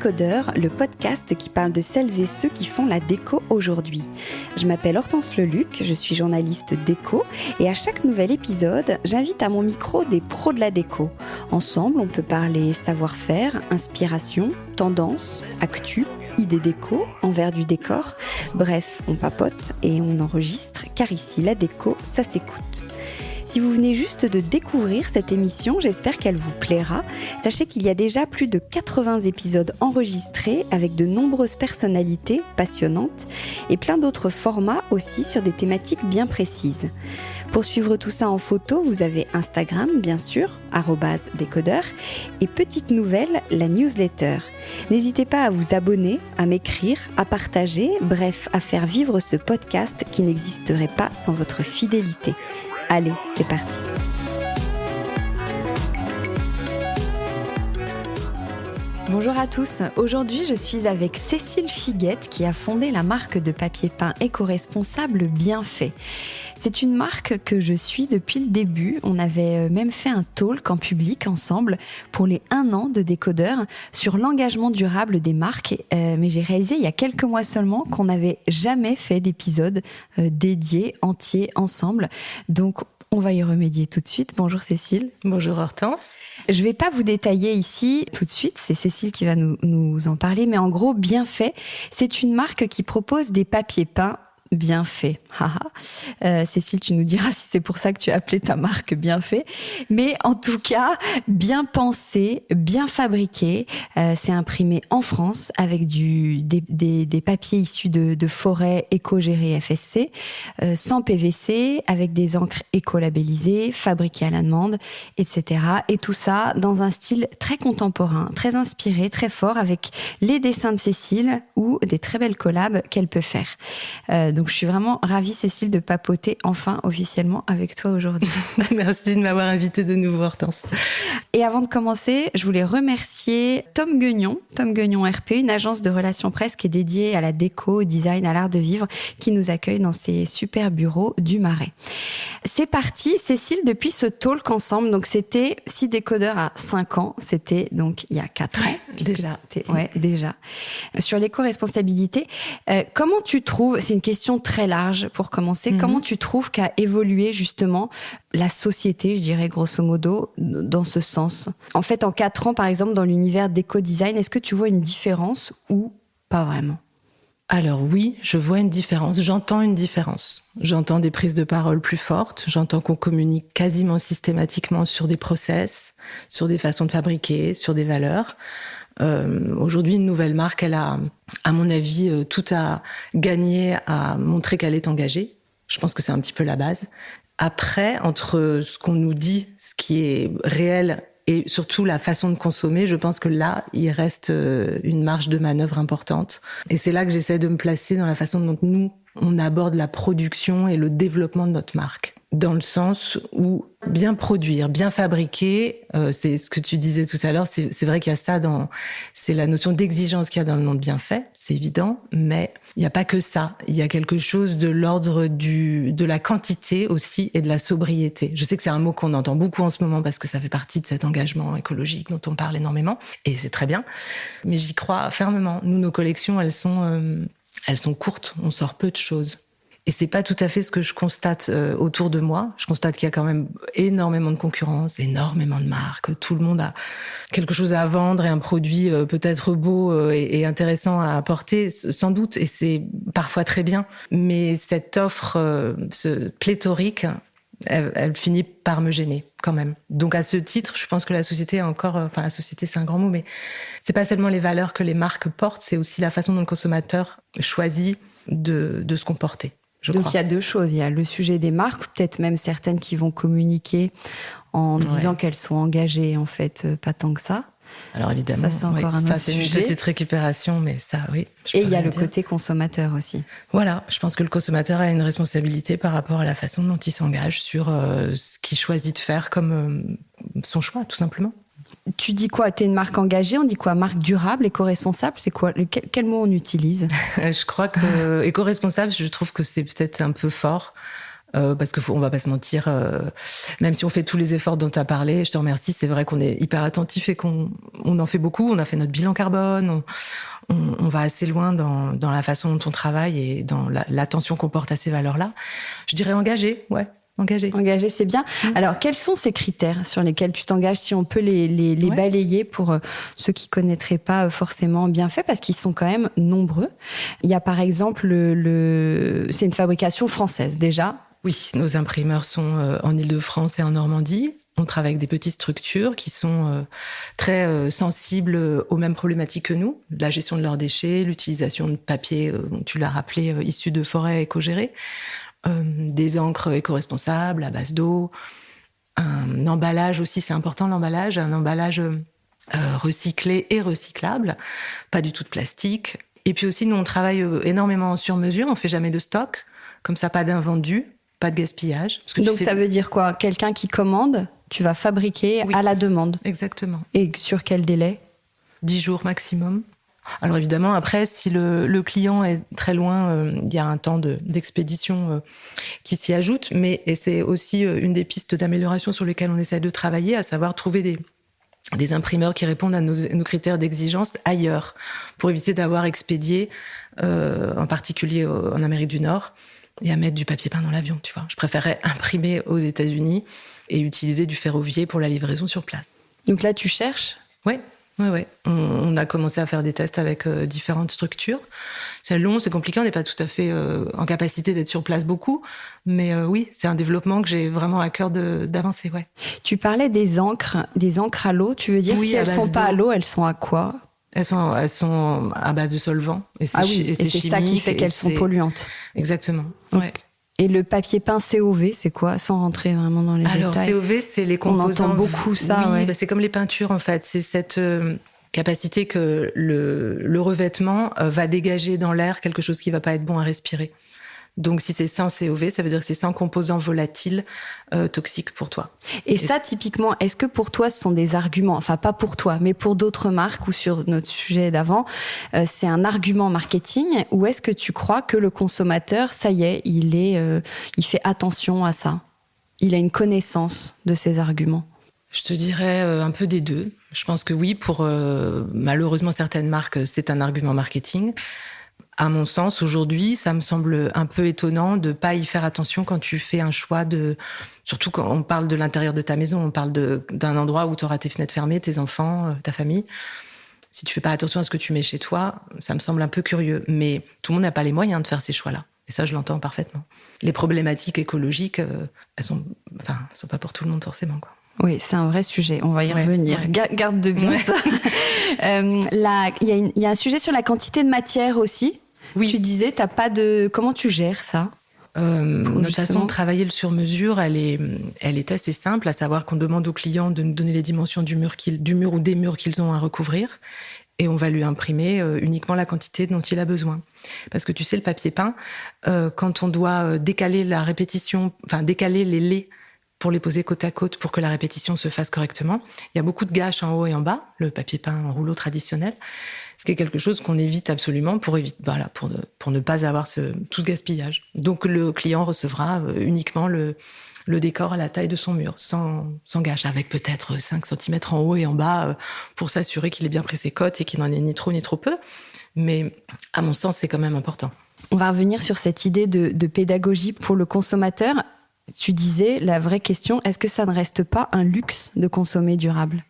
Décodeur, le podcast qui parle de celles et ceux qui font la déco aujourd'hui. Je m'appelle Hortense Leluc, je suis journaliste déco et à chaque nouvel épisode, j'invite à mon micro des pros de la déco. Ensemble, on peut parler savoir-faire, inspiration, tendance, actu, idées déco, envers du décor. Bref, on papote et on enregistre car ici, la déco, ça s'écoute. Si vous venez juste de découvrir cette émission, j'espère qu'elle vous plaira. Sachez qu'il y a déjà plus de 80 épisodes enregistrés avec de nombreuses personnalités passionnantes et plein d'autres formats aussi sur des thématiques bien précises. Pour suivre tout ça en photo, vous avez Instagram, bien sûr, @décodeur, et petite nouvelle, la newsletter. N'hésitez pas à vous abonner, à m'écrire, à partager, bref, à faire vivre ce podcast qui n'existerait pas sans votre fidélité. Allez, c'est parti. Bonjour à tous, aujourd'hui je suis avec Cécile Figuette qui a fondé la marque de papier peint éco-responsable Bienfait. C'est une marque que je suis depuis le début, on avait même fait un talk en public ensemble pour les 1 an de Décodeur sur l'engagement durable des marques, mais j'ai réalisé il y a quelques mois seulement qu'on n'avait jamais fait d'épisode dédié, entier, ensemble, donc on va y remédier tout de suite. Bonjour Cécile. Bonjour Hortense. Je ne vais pas vous détailler ici tout de suite, c'est Cécile qui va nous en parler, mais en gros, Bienfait, c'est une marque qui propose des papiers peints bien fait. Cécile, tu nous diras si c'est pour ça que tu as appelé ta marque Bienfait. Mais en tout cas, bien pensé, bien fabriqué. C'est imprimé en France avec des papiers issus de forêts éco-gérées FSC, sans PVC, avec des encres éco-labellisées, fabriquées à la demande, etc. Et tout ça dans un style très contemporain, très inspiré, très fort, avec les dessins de Cécile ou des très belles collabs qu'elle peut faire. Donc, je suis vraiment ravie, Cécile, de papoter enfin officiellement avec toi aujourd'hui. Merci de m'avoir invitée de nouveau, Hortense. Et avant de commencer, je voulais remercier Tom Guignon RP, une agence de relations presse qui est dédiée à la déco, au design, à l'art de vivre, qui nous accueille dans ses super bureaux du Marais. C'est parti, Cécile, depuis ce talk ensemble. Donc, c'était Si Décodeur a 5 ans, c'était donc il y a 4 ans. Déjà. Déjà. Sur l'éco-responsabilité, comment tu trouves, c'est une question très large pour commencer, comment tu trouves qu'a évolué justement la société, je dirais grosso modo, dans ce sens? En fait, en 4 ans, par exemple, dans l'univers d'éco-design, est-ce que tu vois une différence ou pas vraiment? Alors oui, je vois une différence, j'entends une différence. J'entends des prises de parole plus fortes, j'entends qu'on communique quasiment systématiquement sur des process, sur des façons de fabriquer, sur des valeurs. Aujourd'hui, une nouvelle marque, elle a, à mon avis, tout à gagner à montrer qu'elle est engagée. Je pense que c'est un petit peu la base. Après, entre ce qu'on nous dit, ce qui est réel et surtout la façon de consommer, je pense que là, il reste une marge de manœuvre importante. Et c'est là que j'essaie de me placer dans la façon dont nous, on aborde la production et le développement de notre marque. Dans le sens où bien produire, bien fabriquer, c'est ce que tu disais tout à l'heure, c'est vrai qu'il y a ça c'est la notion d'exigence qu'il y a dans le nom de Bienfait, c'est évident, mais il n'y a pas que ça. Il y a quelque chose de l'ordre de la quantité aussi et de la sobriété. Je sais que c'est un mot qu'on entend beaucoup en ce moment parce que ça fait partie de cet engagement écologique dont on parle énormément, et c'est très bien, mais j'y crois fermement. Nous, nos collections, elles sont courtes, on sort peu de choses. Et c'est pas tout à fait ce que je constate autour de moi. Je constate qu'il y a quand même énormément de concurrence, énormément de marques. Tout le monde a quelque chose à vendre et un produit peut-être beau et intéressant à apporter, sans doute. Et c'est parfois très bien. Mais cette offre pléthorique, elle finit par me gêner quand même. Donc à ce titre, je pense que la société la société c'est un grand mot, mais c'est pas seulement les valeurs que les marques portent, c'est aussi la façon dont le consommateur choisit de se comporter. Donc il y a 2 choses, il y a le sujet des marques, peut-être même certaines qui vont communiquer en disant qu'elles sont engagées, en fait, pas tant que ça. Alors évidemment, ça c'est encore un autre c'est sujet. Une petite récupération, mais ça, oui. Et il y a le côté consommateur aussi. Voilà, je pense que le consommateur a une responsabilité par rapport à la façon dont il s'engage sur ce qu'il choisit de faire comme son choix, tout simplement. Tu dis quoi? T'es une marque engagée, on dit quoi? Marque durable, éco-responsable, c'est quoi? Quel mot on utilise? Je crois que éco-responsable, je trouve que c'est peut-être un peu fort. parce on va pas se mentir, même si on fait tous les efforts dont tu as parlé, je te remercie, c'est vrai qu'on est hyper attentif et qu'on en fait beaucoup. On a fait notre bilan carbone, on va assez loin dans la façon dont on travaille et dans l'attention qu'on porte à ces valeurs-là. Je dirais engagé, ouais. Engagé, c'est bien. Alors, quels sont ces critères sur lesquels tu t'engages, si on peut les balayer pour ceux qui connaîtraient pas forcément bien fait, parce qu'ils sont quand même nombreux. Il y a par exemple c'est une fabrication française déjà. Oui, nos imprimeurs sont en Île-de-France et en Normandie. On travaille avec des petites structures qui sont très sensibles aux mêmes problématiques que nous, la gestion de leurs déchets, l'utilisation de papier, tu l'as rappelé, issus de forêts éco-gérées. Des encres éco-responsables à base d'eau, un emballage aussi, c'est important l'emballage, un emballage recyclé et recyclable, pas du tout de plastique. Et puis aussi, nous, on travaille énormément sur mesure, on fait jamais de stock, comme ça, pas d'invendus, pas de gaspillage. Parce que donc ça veut dire quoi? Quelqu'un qui commande, tu vas fabriquer à la demande? Exactement. Et sur quel délai? 10 jours maximum. Alors évidemment, après, si le client est très loin, il y a un temps d'expédition qui s'y ajoute, et c'est aussi une des pistes d'amélioration sur lesquelles on essaie de travailler, à savoir trouver des imprimeurs qui répondent à nos critères d'exigence ailleurs, pour éviter d'avoir expédié, en particulier en Amérique du Nord, et à mettre du papier peint dans l'avion, tu vois. Je préférerais imprimer aux États-Unis et utiliser du ferroviaire pour la livraison sur place. Donc là, tu cherches? Oui. On a commencé à faire des tests avec différentes structures. C'est long, c'est compliqué, on n'est pas tout à fait en capacité d'être sur place beaucoup. Mais oui, c'est un développement que j'ai vraiment à cœur d'avancer, ouais. Tu parlais des encres à l'eau. Tu veux dire, si elles ne sont pas à l'eau, elles sont à quoi? Elles sont à base de solvants. Et c'est c'est ça qui fait qu'elles sont polluantes. Exactement, ouais. Et le papier peint COV, c'est quoi, sans rentrer vraiment dans les détails? Alors, COV, c'est les composants... On entend beaucoup ça, oui, ouais. Bah, c'est comme les peintures, en fait. C'est cette capacité que le revêtement va dégager dans l'air quelque chose qui va pas être bon à respirer. Donc, si c'est sans COV, ça veut dire que c'est sans composants volatiles toxiques pour toi. Et ça, typiquement, est-ce que pour toi, ce sont des arguments, enfin pas pour toi, mais pour d'autres marques ou sur notre sujet d'avant, c'est un argument marketing, ou est-ce que tu crois que le consommateur, ça y est, il fait attention à ça? Il a une connaissance de ces arguments? Je te dirais un peu des deux. Je pense que oui, pour malheureusement certaines marques, c'est un argument marketing. À mon sens, aujourd'hui, ça me semble un peu étonnant de pas y faire attention quand tu fais un choix surtout quand on parle de l'intérieur de ta maison, on parle d'un endroit où tu auras tes fenêtres fermées, tes enfants, ta famille. Si tu fais pas attention à ce que tu mets chez toi, ça me semble un peu curieux. Mais tout le monde n'a pas les moyens de faire ces choix-là. Et ça, je l'entends parfaitement. Les problématiques écologiques, elles sont pas pour tout le monde forcément, quoi. Oui, c'est un vrai sujet. On va y revenir. Ouais. Garde de bien ça. Il y a un sujet sur la quantité de matière aussi. Oui. Tu disais, comment tu gères ça? Notre façon de travailler le sur-mesure, elle est assez simple, à savoir qu'on demande au client de nous donner les dimensions du mur ou des murs qu'ils ont à recouvrir. Et on va lui imprimer uniquement la quantité dont il a besoin. Parce que tu sais, le papier peint, quand on doit décaler décaler les laits pour les poser côte à côte pour que la répétition se fasse correctement. Il y a beaucoup de gâches en haut et en bas, le papier peint en rouleau traditionnel, ce qui est quelque chose qu'on évite absolument pour ne pas avoir tout ce gaspillage. Donc le client recevra uniquement le décor à la taille de son mur, sans gâche, avec peut-être 5 cm en haut et en bas pour s'assurer qu'il ait bien pris ses cotes et qu'il n'en ait ni trop ni trop peu. Mais à mon sens, c'est quand même important. On va revenir sur cette idée de pédagogie pour le consommateur. Tu disais, la vraie question, est-ce que ça ne reste pas un luxe de consommer durable?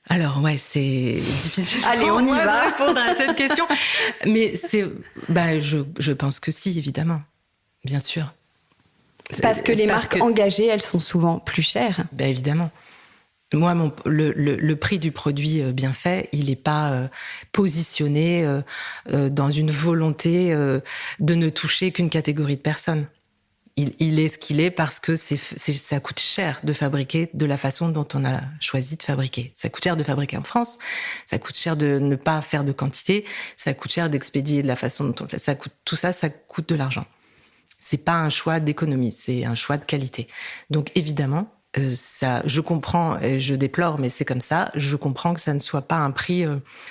Alors ouais, c'est difficile. Allez, on y va répondre à cette question. Mais je pense que si, évidemment, bien sûr. Parce que les marques engagées, elles sont souvent plus chères. Évidemment. Moi, le prix du produit bien fait, il n'est pas positionné dans une volonté de ne toucher qu'une catégorie de personnes. Il est ce qu'il est parce que ça coûte cher de fabriquer de la façon dont on a choisi de fabriquer. Ça coûte cher de fabriquer en France, ça coûte cher de ne pas faire de quantité, ça coûte cher d'expédier de la façon dont on le fait. Tout ça coûte de l'argent. C'est pas un choix d'économie, c'est un choix de qualité. Donc évidemment, je comprends et je déplore, mais c'est comme ça. Je comprends que ça ne soit pas un prix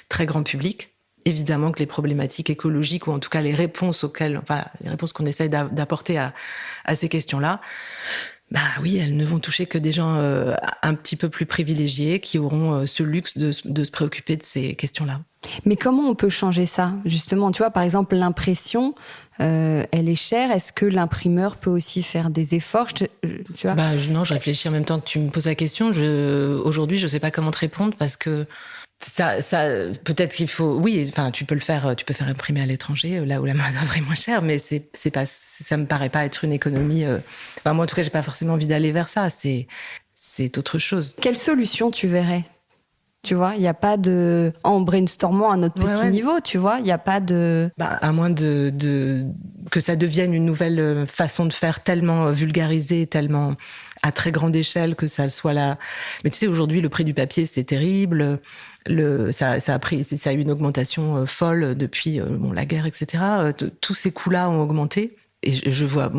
très grand public. évidemment que les problématiques écologiques, ou en tout cas les réponses les réponses qu'on essaye d'apporter à ces questions-là, bah oui, elles ne vont toucher que des gens un petit peu plus privilégiés qui auront ce luxe de se préoccuper de ces questions-là. Mais comment on peut changer ça, justement? Tu vois, par exemple, l'impression, elle est chère. Est-ce que l'imprimeur peut aussi faire des efforts? Tu vois? Non, je réfléchis en même temps que tu me poses la question. Aujourd'hui, je ne sais pas comment te répondre parce que ça, peut-être qu'il faut. Oui, enfin, tu peux faire imprimer à l'étranger, là où la main-d'œuvre est moins chère, mais c'est pas, ça me paraît pas être une économie. Enfin, moi, en tout cas, j'ai pas forcément envie d'aller vers ça. C'est autre chose. Quelle solution tu verrais? Tu vois, il n'y a pas de... En brainstormant à notre petit niveau, tu vois, il n'y a pas de... À moins que ça devienne une nouvelle façon de faire tellement vulgarisée, tellement à très grande échelle que ça soit là. Mais tu sais, aujourd'hui, le prix du papier, c'est terrible. Ça a eu une augmentation folle depuis la guerre, etc. Tous ces coûts-là ont augmenté. Et je vois,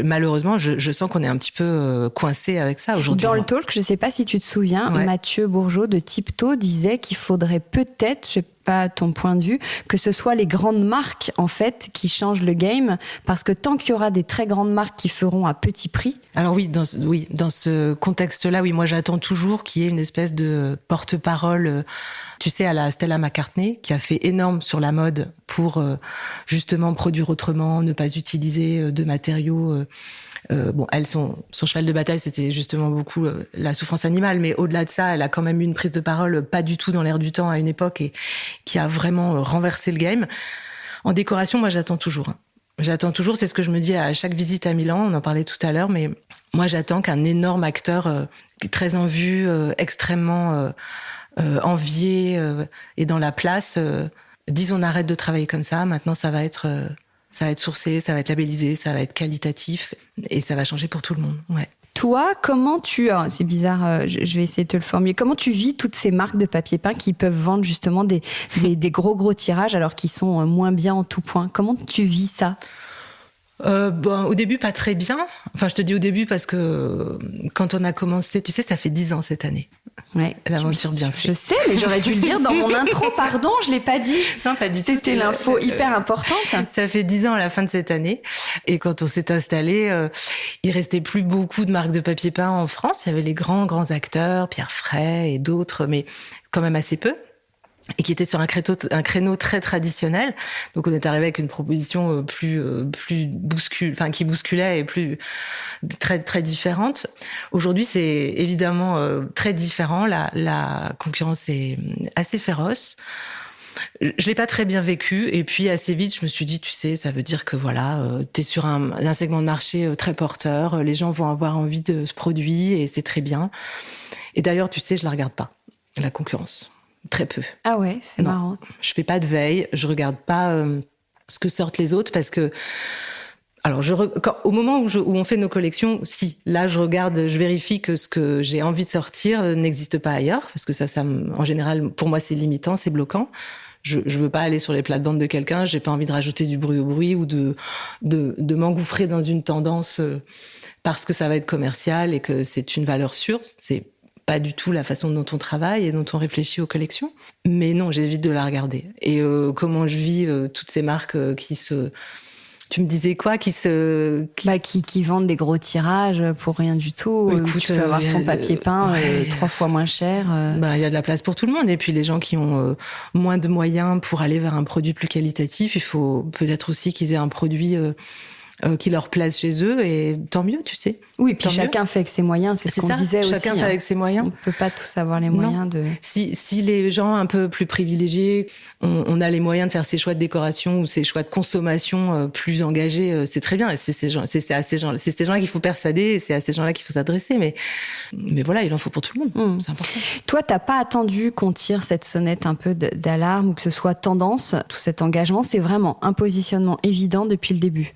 malheureusement, je sens qu'on est un petit peu coincé avec ça aujourd'hui. Dans le talk, je sais pas si tu te souviens, Mathieu Bourgeot de Tipto disait qu'il faudrait peut-être, je sais pas ton point de vue, que ce soit les grandes marques, en fait, qui changent le game, parce que tant qu'il y aura des très grandes marques qui feront à petit prix. Alors dans ce contexte-là, oui, moi j'attends toujours qu'il y ait une espèce de porte-parole, tu sais, à la Stella McCartney, qui a fait énorme sur la mode pour justement produire autrement, ne pas utiliser de matériaux. Son cheval de bataille, c'était justement beaucoup la souffrance animale, mais au-delà de ça, elle a quand même eu une prise de parole pas du tout dans l'air du temps à une époque et qui a vraiment renversé le game. En décoration, moi, j'attends toujours. J'attends toujours, c'est ce que je me dis à chaque visite à Milan, on en parlait tout à l'heure, mais moi, j'attends qu'un énorme acteur très en vue, extrêmement envié et dans la place, dise on arrête de travailler comme ça, maintenant ça va être sourcé, ça va être labellisé, ça va être qualitatif et ça va changer pour tout le monde. Ouais. Toi, comment c'est bizarre, je vais essayer de te le formuler. Comment tu vis toutes ces marques de papier peint qui peuvent vendre justement des gros tirages alors qu'ils sont moins bien en tout point? Comment tu vis ça? Au début, pas très bien. Enfin, je te dis au début parce que quand on a commencé, tu sais, ça fait 10 ans cette année. Ouais. L'aventure bien faite. Je sais, mais j'aurais dû le dire dans mon intro, pardon, je l'ai pas dit. Non, pas du tout. C'était l'info hyper importante. Ça fait 10 ans à la fin de cette année. Et quand on s'est installé, il restait plus beaucoup de marques de papier peint en France. Il y avait les grands acteurs, Pierre Fray et d'autres, mais quand même assez peu. Et qui était sur un créneau très traditionnel. Donc on est arrivé avec une proposition qui bousculait et plus très très différente. Aujourd'hui, c'est évidemment très différent. La concurrence est assez féroce. Je l'ai pas très bien vécu et puis assez vite je me suis dit, tu sais, ça veut dire que t'es sur un segment de marché très porteur. Les gens vont avoir envie de ce produit et c'est très bien. Et d'ailleurs, tu sais, je la regarde pas, la concurrence. Très peu. Ah ouais, c'est marrant. Je fais pas de veille, je regarde pas ce que sortent les autres parce que... Alors, au moment où on fait nos collections, si, là, je vérifie que ce que j'ai envie de sortir n'existe pas ailleurs, parce que ça, en général, pour moi, c'est limitant, c'est bloquant. Je veux pas aller sur les plates-bandes de quelqu'un, j'ai pas envie de rajouter du bruit au bruit ou de m'engouffrer dans une tendance parce que ça va être commercial et que c'est une valeur sûre. C'est pas du tout la façon dont on travaille et dont on réfléchit aux collections. Mais non, j'évite de la regarder. Et comment je vis toutes ces marques qui se... Tu me disais quoi? Qui vendent des gros tirages pour rien du tout. Écoute, tu peux avoir ton papier peint 3 fois moins cher. Il y a de la place pour tout le monde. Et puis les gens qui ont moins de moyens pour aller vers un produit plus qualitatif, il faut peut-être aussi qu'ils aient un produit... qui leur plaisent chez eux, et tant mieux, tu sais. Oui, puis chacun fait avec ses moyens, c'est ce qu'on disait aussi. Chacun fait avec ses moyens. On ne peut pas tous avoir les moyens de... Si les gens un peu plus privilégiés, on a les moyens de faire ces choix de décoration ou ces choix de consommation plus engagés, c'est très bien. Et c'est ces gens-là qu'il faut persuader, et c'est à ces gens-là qu'il faut s'adresser. Mais voilà, il en faut pour tout le monde. C'est important. Toi, t'as pas attendu qu'on tire cette sonnette un peu d'alarme ou que ce soit tendance, tout cet engagement. C'est vraiment un positionnement évident depuis le début.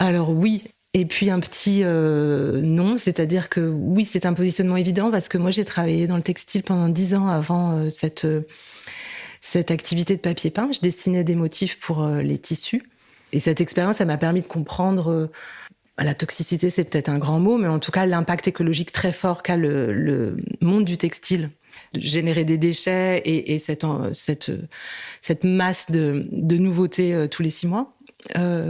Alors oui, et puis un petit non, c'est-à-dire que oui, c'est un positionnement évident parce que moi j'ai travaillé dans le textile pendant 10 ans avant cette activité de papier peint. Je dessinais des motifs pour les tissus et cette expérience, ça m'a permis de comprendre la toxicité, c'est peut-être un grand mot, mais en tout cas l'impact écologique très fort qu'a le monde du textile générer des déchets et cette masse de nouveautés tous les 6 mois,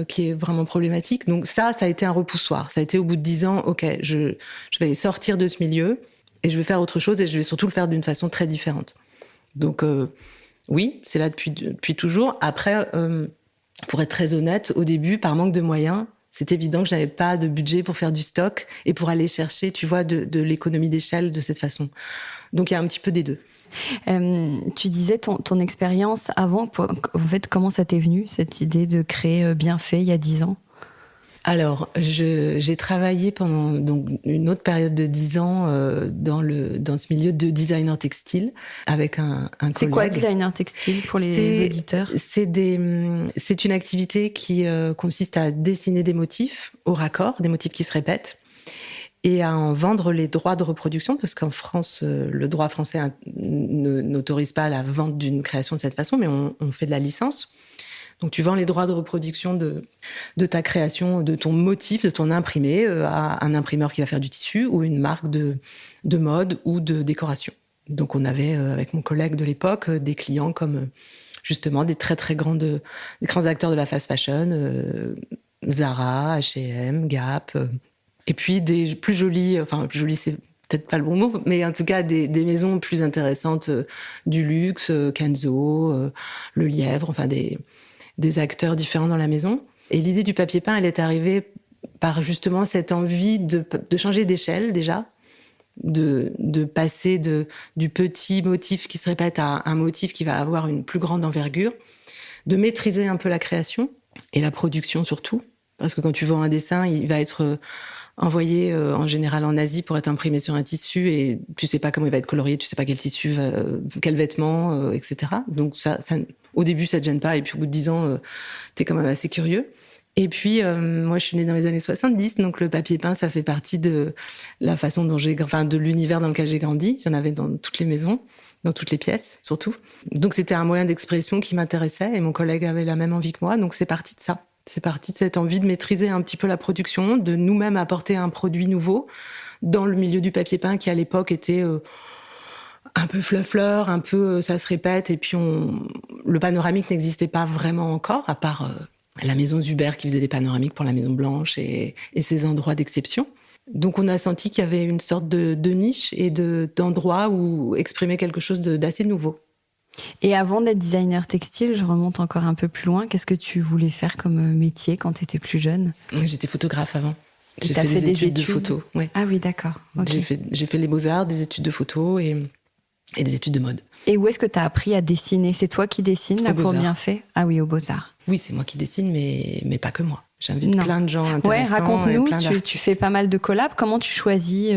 qui est vraiment problématique. Donc ça a été un repoussoir. Ça a été au bout de 10 ans, ok, je vais sortir de ce milieu et je vais faire autre chose et je vais surtout le faire d'une façon très différente. Donc oui, c'est là depuis toujours. Après, pour être très honnête, au début, par manque de moyens, c'est évident que je n'avais pas de budget pour faire du stock et pour aller chercher, tu vois, de l'économie d'échelle de cette façon. Donc, il y a un petit peu des deux. Tu disais ton expérience avant, en fait, comment ça t'est venu, cette idée de créer Bienfait il y a 10 ans ? Alors, j'ai travaillé pendant donc une autre période de 10 ans dans ce milieu de designer textile avec un collègue. C'est quoi designer textile pour les auditeurs ? C'est une activité qui consiste à dessiner des motifs au raccord, des motifs qui se répètent, et à en vendre les droits de reproduction, parce qu'en France, le droit français n'autorise pas la vente d'une création de cette façon, mais on fait de la licence. Donc, tu vends les droits de reproduction de ta création, de ton motif, de ton imprimé à un imprimeur qui va faire du tissu ou une marque de mode ou de décoration. Donc, on avait, avec mon collègue de l'époque, des clients comme, justement, des très, très grands acteurs de la fast fashion, Zara, H&M, Gap, et puis des plus jolies, c'est peut-être pas le bon mot, mais en tout cas des maisons plus intéressantes du luxe, Kenzo, Le Lièvre, enfin des acteurs différents dans la maison. Et l'idée du papier peint, elle est arrivée par justement cette envie de changer d'échelle déjà, de passer du petit motif qui se répète à un motif qui va avoir une plus grande envergure, de maîtriser un peu la création et la production surtout. Parce que quand tu vends un dessin, il va être envoyé en général en Asie pour être imprimé sur un tissu et tu sais pas comment il va être colorié, tu sais pas quel tissu, quel vêtement, etc. Donc ça, au début, ça te gêne pas et puis au bout de 10 ans, t'es quand même assez curieux. Et puis, moi, je suis née dans les années 70, donc le papier peint, ça fait partie de la façon dont de l'univers dans lequel j'ai grandi. J'en avais dans toutes les maisons, dans toutes les pièces, surtout. Donc c'était un moyen d'expression qui m'intéressait et mon collègue avait la même envie que moi, donc c'est parti de ça. C'est parti de cette envie de maîtriser un petit peu la production, de nous-mêmes apporter un produit nouveau dans le milieu du papier peint qui, à l'époque, était un peu fleur, un peu ça se répète. Et puis, le panoramique n'existait pas vraiment encore, à part la maison Zuber qui faisait des panoramiques pour la Maison Blanche et ces endroits d'exception. Donc, on a senti qu'il y avait une sorte de niche et d'endroit où exprimer quelque chose d'assez nouveau. Et avant d'être designer textile, je remonte encore un peu plus loin. Qu'est-ce que tu voulais faire comme métier quand tu étais plus jeune ? J'étais photographe avant. J'ai fait des études de photo. Ouais. Ah oui, d'accord. Okay. J'ai fait les beaux-arts, des études de photo et des études de mode. Et où est-ce que tu as appris à dessiner ? C'est toi qui dessines là pour Bienfait ? Ah oui, aux Beaux-Arts. Oui, c'est moi qui dessine, mais pas que moi. J'invite plein de gens intéressants. Ouais, raconte-nous, tu fais pas mal de collabs. Comment tu choisis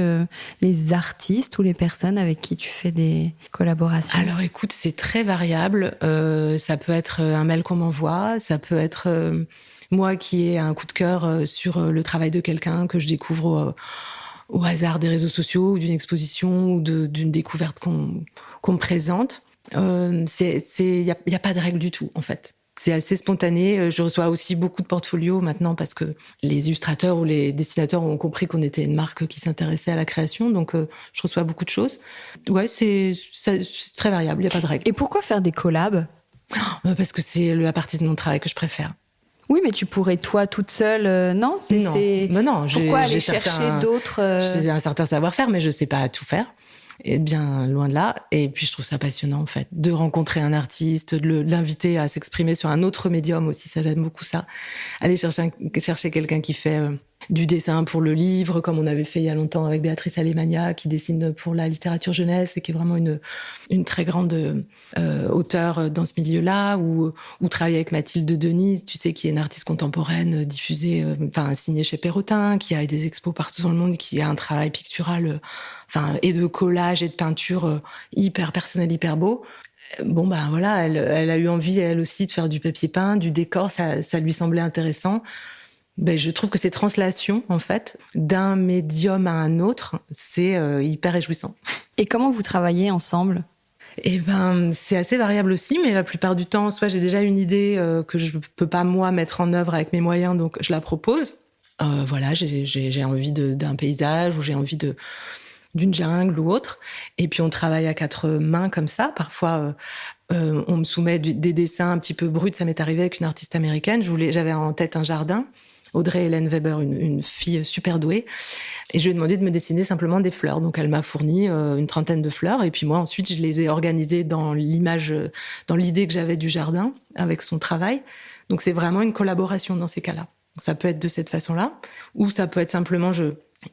les artistes ou les personnes avec qui tu fais des collaborations ? Alors écoute, c'est très variable. Ça peut être un mail qu'on m'envoie, ça peut être moi qui ai un coup de cœur sur le travail de quelqu'un que je découvre au hasard des réseaux sociaux ou d'une exposition ou d'une découverte qu'on me présente. Y a pas de règle du tout, en fait. C'est assez spontané. Je reçois aussi beaucoup de portfolios maintenant parce que les illustrateurs ou les dessinateurs ont compris qu'on était une marque qui s'intéressait à la création. Donc, je reçois beaucoup de choses. Ouais, c'est très variable. Il n'y a pas de règle. Et pourquoi faire des collabs ? Parce que c'est la partie de mon travail que je préfère. Oui, mais tu pourrais, toi, toute seule, non ? Non. Pourquoi aller chercher d'autres J'ai un certain savoir-faire, mais je ne sais pas tout faire. Et bien loin de là. Et puis je trouve ça passionnant en fait, de rencontrer un artiste, de l'inviter à s'exprimer sur un autre médium aussi, ça j'aime beaucoup ça. Aller chercher quelqu'un qui fait du dessin pour le livre, comme on avait fait il y a longtemps avec Béatrice Alemania, qui dessine pour la littérature jeunesse et qui est vraiment une très grande auteure dans ce milieu-là, ou travailler avec Mathilde Denise, tu sais, qui est une artiste contemporaine diffusée, signée chez Perrotin, qui a des expos partout dans le monde, qui a un travail pictural et de collage et de peinture hyper personnel, hyper beau. Bon, bah voilà, elle a eu envie, elle aussi, de faire du papier peint, du décor, ça lui semblait intéressant. Je trouve que ces translations, en fait, d'un médium à un autre, c'est hyper réjouissant. Et comment vous travaillez ensemble ? C'est assez variable aussi, mais la plupart du temps, soit j'ai déjà une idée que je peux pas, moi, mettre en œuvre avec mes moyens, donc je la propose. J'ai envie d'un paysage, ou j'ai envie d'une jungle ou autre. Et puis on travaille à 4 mains comme ça. Parfois, on me soumet des dessins un petit peu bruts. Ça m'est arrivé avec une artiste américaine. J'avais en tête un jardin. Audrey Hélène Weber, une fille super douée. Et je lui ai demandé de me dessiner simplement des fleurs. Donc elle m'a fourni une 30aine de fleurs. Et puis moi, ensuite, je les ai organisées dans l'image, dans l'idée que j'avais du jardin avec son travail. Donc c'est vraiment une collaboration dans ces cas-là. Donc, ça peut être de cette façon-là. Ou ça peut être simplement,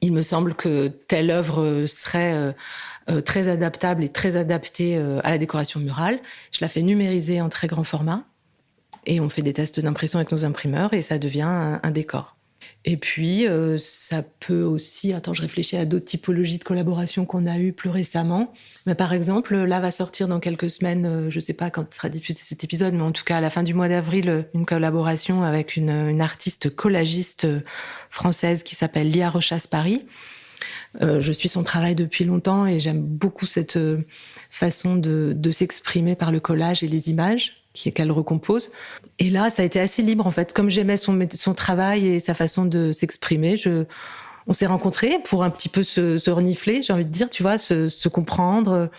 il me semble que telle œuvre serait très adaptable et très adaptée à la décoration murale. Je la fais numériser en très grand format et on fait des tests d'impression avec nos imprimeurs et ça devient un décor. Et puis, ça peut aussi... Attends, je réfléchis à d'autres typologies de collaboration qu'on a eues plus récemment. Mais par exemple, là va sortir dans quelques semaines, je ne sais pas quand sera diffusé cet épisode, mais en tout cas à la fin du mois d'avril, une collaboration avec une artiste collagiste française qui s'appelle Lia Rochas-Paris. Je suis son travail depuis longtemps et j'aime beaucoup cette façon de s'exprimer par le collage et les images qu'elle recompose. Et là, ça a été assez libre, en fait. Comme j'aimais son travail et sa façon de s'exprimer, on s'est rencontrés pour un petit peu se renifler, j'ai envie de dire, tu vois, se comprendre.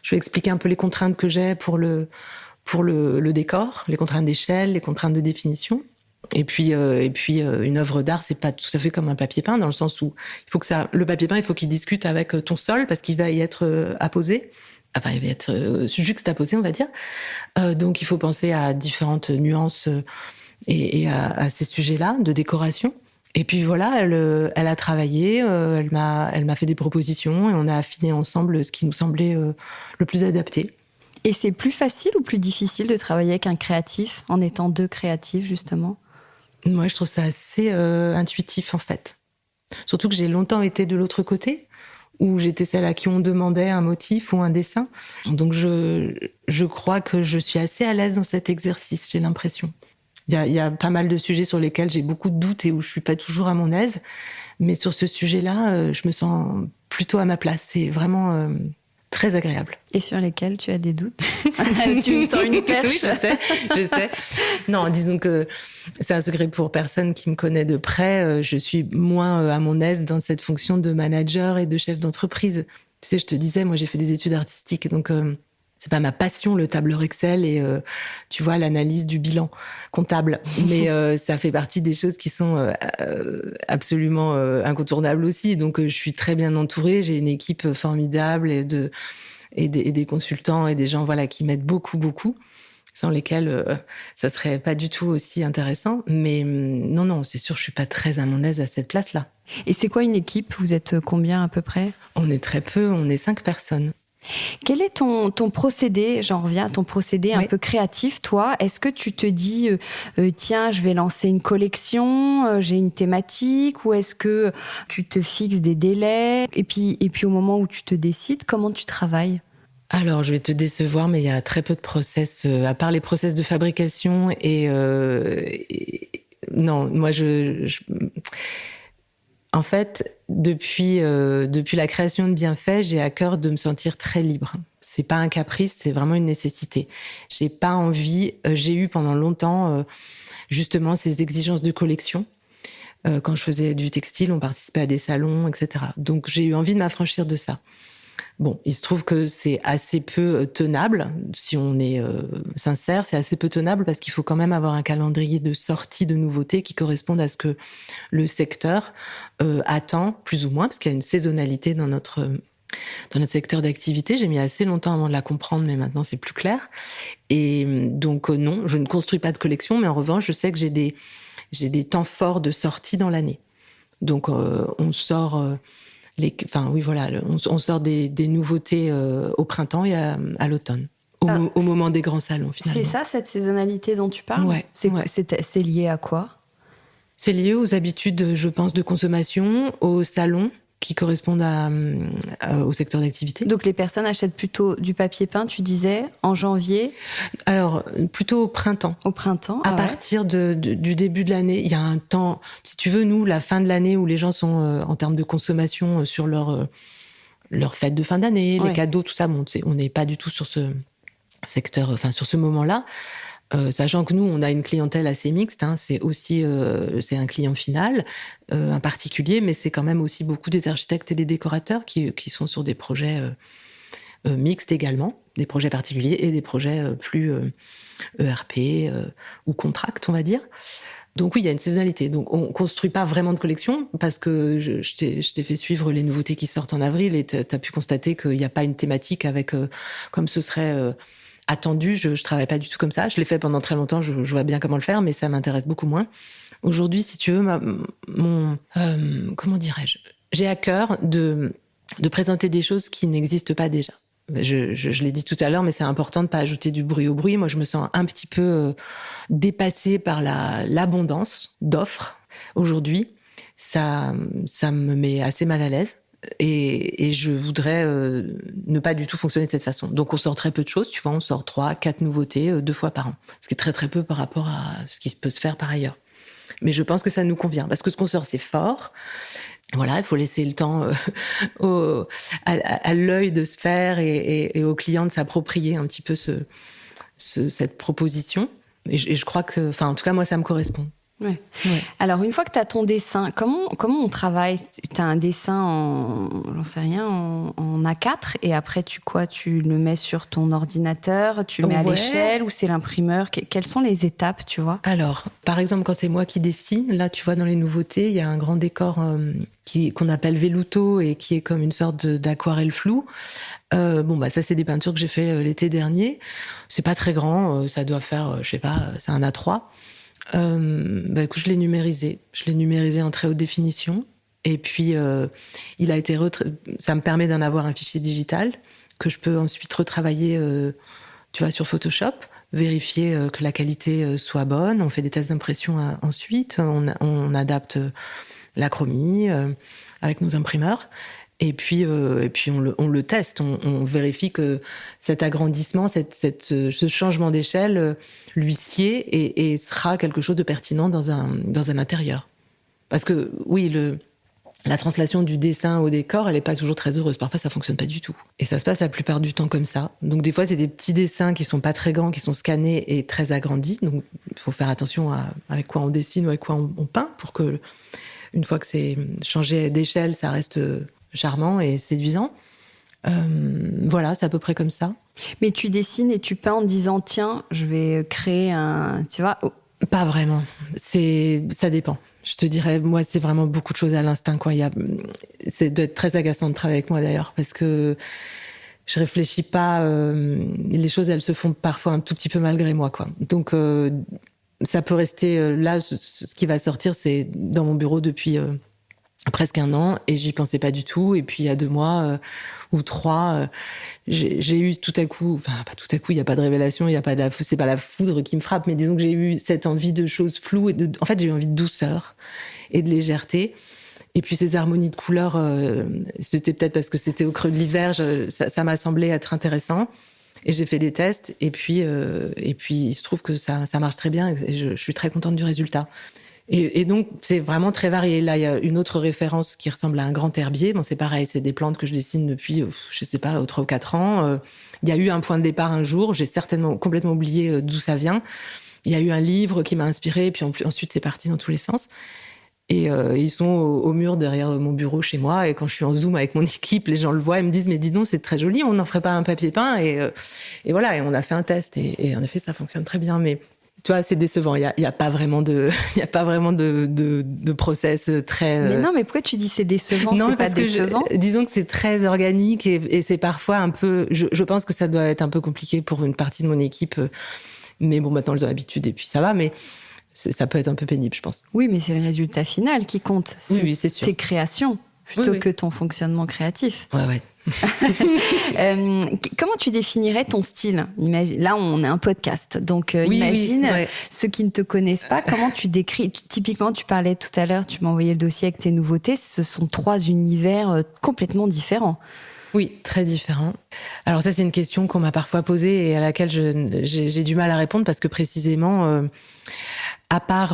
Je vais expliquer un peu les contraintes que j'ai pour le décor, les contraintes d'échelle, les contraintes de définition. Et puis une œuvre d'art, c'est pas tout à fait comme un papier peint, dans le sens où le papier peint, il faut qu'il discute avec ton sol, parce qu'il va y être apposé. Enfin, il va être juxtaposé, on va dire. Donc, il faut penser à différentes nuances et à ces sujets-là de décoration. Et puis voilà, elle a travaillé, elle m'a fait des propositions et on a affiné ensemble ce qui nous semblait le plus adapté. Et c'est plus facile ou plus difficile de travailler avec un créatif, en étant deux créatifs, justement ? Moi, je trouve ça assez intuitif, en fait. Surtout que j'ai longtemps été de l'autre côté, où j'étais celle à qui on demandait un motif ou un dessin. Donc je crois que je suis assez à l'aise dans cet exercice, j'ai l'impression. Il y a pas mal de sujets sur lesquels j'ai beaucoup de doutes et où je suis pas toujours à mon aise. Mais sur ce sujet-là, je me sens plutôt à ma place. C'est vraiment très agréable. Et sur lesquels tu as des doutes ? Tu me tends une perche. Oui, je sais. Non, disons que c'est un secret pour personne qui me connaît de près. Je suis moins à mon aise dans cette fonction de manager et de chef d'entreprise. Tu sais, je te disais, moi j'ai fait des études artistiques, donc c'est pas ma passion, le tableur Excel et tu vois, l'analyse du bilan comptable. Mais ça fait partie des choses qui sont absolument incontournables aussi. Donc je suis très bien entourée, j'ai une équipe formidable et des consultants et des gens qui m'aident beaucoup, sans lesquels ça serait pas du tout aussi intéressant. Mais non, c'est sûr, je suis pas très à mon aise à cette place-là. Et c'est quoi une équipe ? Vous êtes combien à peu près ? On est très peu, on est 5 personnes. Quel est ton procédé ? J'en reviens à ton procédé un peu créatif, toi. Est-ce que tu te dis, tiens, je vais lancer une collection, j'ai une thématique, ou est-ce que tu te fixes des délais ? Et puis au moment où tu te décides, comment tu travailles ? Alors, je vais te décevoir, mais il y a très peu de process, à part les process de fabrication non, moi, en fait, depuis la création de Bienfait, j'ai à cœur de me sentir très libre. C'est pas un caprice, c'est vraiment une nécessité. J'ai pas envie. J'ai eu pendant longtemps justement ces exigences de collection. Quand je faisais du textile, on participait à des salons, etc. Donc j'ai eu envie de m'affranchir de ça. Bon, il se trouve que c'est assez peu tenable. Si on est sincère, c'est assez peu tenable parce qu'il faut quand même avoir un calendrier de sortie de nouveautés qui corresponde à ce que le secteur attend, plus ou moins, parce qu'il y a une saisonnalité dans notre secteur d'activité. J'ai mis assez longtemps avant de la comprendre, mais maintenant c'est plus clair. Et donc non, je ne construis pas de collection, mais en revanche, je sais que j'ai des temps forts de sortie dans l'année. Donc on sort... on sort des nouveautés au printemps et à l'automne, au moment des grands salons, finalement. C'est ça, cette saisonnalité dont tu parles ? Ouais. C'est lié à quoi ? C'est lié aux habitudes, je pense, de consommation, aux salons qui correspondent au secteur d'activité. Donc les personnes achètent plutôt du papier peint, tu disais, en janvier ? Alors, plutôt au printemps. Au printemps, à partir du début de l'année. Il y a un temps, si tu veux, nous, la fin de l'année où les gens sont, en termes de consommation, sur leur fête de fin d'année, les cadeaux, tout ça, on n'est pas du tout sur ce secteur, sur ce moment-là. Sachant que nous, on a une clientèle assez mixte, hein, c'est aussi c'est un client final, un particulier, mais c'est quand même aussi beaucoup des architectes et des décorateurs qui sont sur des projets mixtes également, des projets particuliers et des projets plus ERP ou contract, on va dire. Donc oui, il y a une saisonnalité. Donc on construit pas vraiment de collection parce que je t'ai fait suivre les nouveautés qui sortent en avril et t'as pu constater qu'il n'y a pas une thématique avec comme ce serait attendu. Je travaille pas du tout comme ça. Je l'ai fait pendant très longtemps. Je vois bien comment le faire, mais ça m'intéresse beaucoup moins. Aujourd'hui, si tu veux, comment dirais-je, j'ai à cœur de présenter des choses qui n'existent pas déjà. Je l'ai dit tout à l'heure, mais c'est important de pas ajouter du bruit au bruit. Moi, je me sens un petit peu dépassée par l'abondance d'offres aujourd'hui. Ça me met assez mal à l'aise. Et je voudrais ne pas du tout fonctionner de cette façon. Donc, on sort très peu de choses. Tu vois, on sort 3, 4 nouveautés 2 fois par an. Ce qui est très, très peu par rapport à ce qui peut se faire par ailleurs. Mais je pense que ça nous convient. Parce que ce qu'on sort, c'est fort. Voilà, il faut laisser le temps à l'œil de se faire et au client de s'approprier un petit peu cette proposition. Et je crois que, enfin, en tout cas, moi, ça me correspond. Ouais. Alors, une fois que tu as ton dessin, comment on travaille? Tu as un dessin j'en sais rien, en A4 et après, tu le mets sur ton ordinateur, tu le mets à l'échelle ou c'est l'imprimeur? Quelles sont les étapes, tu vois? Alors, par exemple, quand c'est moi qui dessine, là, tu vois, dans les nouveautés, il y a un grand décor qu'on appelle Velluto et qui est comme une sorte d'aquarelle floue. Ça, c'est des peintures que j'ai fait l'été dernier. C'est pas très grand, ça doit faire, je sais pas, c'est un A3. Écoute, je l'ai numérisé. Je l'ai numérisé en très haute définition. Et puis, il a été ça me permet d'en avoir un fichier digital que je peux ensuite retravailler, tu vois, sur Photoshop, vérifier que la qualité soit bonne. On fait des tests d'impression ensuite. On adapte la chromie avec nos imprimeurs. Et puis on le teste, on vérifie que cet agrandissement, ce changement d'échelle lui sied et sera quelque chose de pertinent dans un intérieur. Parce que oui, la translation du dessin au décor, elle n'est pas toujours très heureuse. Parfois, ça fonctionne pas du tout. Et ça se passe la plupart du temps comme ça. Donc des fois, c'est des petits dessins qui sont pas très grands, qui sont scannés et très agrandis. Donc il faut faire attention avec quoi on dessine ou avec quoi on peint pour que, une fois que c'est changé d'échelle, ça reste charmant et séduisant. Voilà, c'est à peu près comme ça. Mais tu dessines et tu peins en disant, tiens, je vais créer un... Tu vois? Pas vraiment. Ça dépend. Je te dirais, moi, c'est vraiment beaucoup de choses à l'instinct, quoi. C'est doit être très agaçant de travailler avec moi, d'ailleurs, parce que je réfléchis pas. Les choses, elles se font parfois un tout petit peu malgré moi, quoi. Donc, ça peut rester... là, ce qui va sortir, c'est dans mon bureau depuis... presque 1 an et j'y pensais pas du tout. Et puis il y a 2 mois ou 3, j'ai eu tout à coup, enfin pas tout à coup, il y a pas de révélation, il y a pas c'est pas la foudre qui me frappe, mais disons que j'ai eu cette envie de choses floues et en fait j'ai eu envie de douceur et de légèreté. Et puis ces harmonies de couleurs, c'était peut-être parce que c'était au creux de l'hiver, ça m'a semblé être intéressant. Et j'ai fait des tests et puis il se trouve que ça marche très bien et je suis très contente du résultat. Et donc, c'est vraiment très varié. Là, il y a une autre référence qui ressemble à un grand herbier. Bon, c'est pareil, c'est des plantes que je dessine depuis, je sais pas, 3 ou 4 ans. Il y a eu un point de départ un jour. J'ai certainement complètement oublié d'où ça vient. Il y a eu un livre qui m'a inspirée, puis ensuite, c'est parti dans tous les sens. Et ils sont au mur derrière mon bureau chez moi. Et quand je suis en Zoom avec mon équipe, les gens le voient et me disent « Mais dis donc, c'est très joli, on n'en ferait pas un papier peint ?» Et voilà, et on a fait un test. Et en effet, ça fonctionne très bien. Mais tu vois, c'est décevant. Il y a pas vraiment de process très. Mais non, mais pourquoi tu dis c'est décevant? Non, c'est parce pas décevant. Disons que c'est très organique et c'est parfois un peu. Je pense que ça doit être un peu compliqué pour une partie de mon équipe. Mais bon, maintenant ils ont l'habitude et puis ça va. Mais ça peut être un peu pénible, je pense. Oui, mais c'est le résultat final qui compte. Oui, c'est sûr. Tes créations plutôt que ton fonctionnement créatif. Ouais. Comment tu définirais ton style? Là, on est un podcast, donc imagine ceux qui ne te connaissent pas, comment tu décris? Typiquement, tu parlais tout à l'heure, tu m'as envoyé le dossier avec tes nouveautés, ce sont 3 univers complètement différents. Oui, très différents. Alors ça, c'est une question qu'on m'a parfois posée et à laquelle j'ai du mal à répondre parce que précisément, à part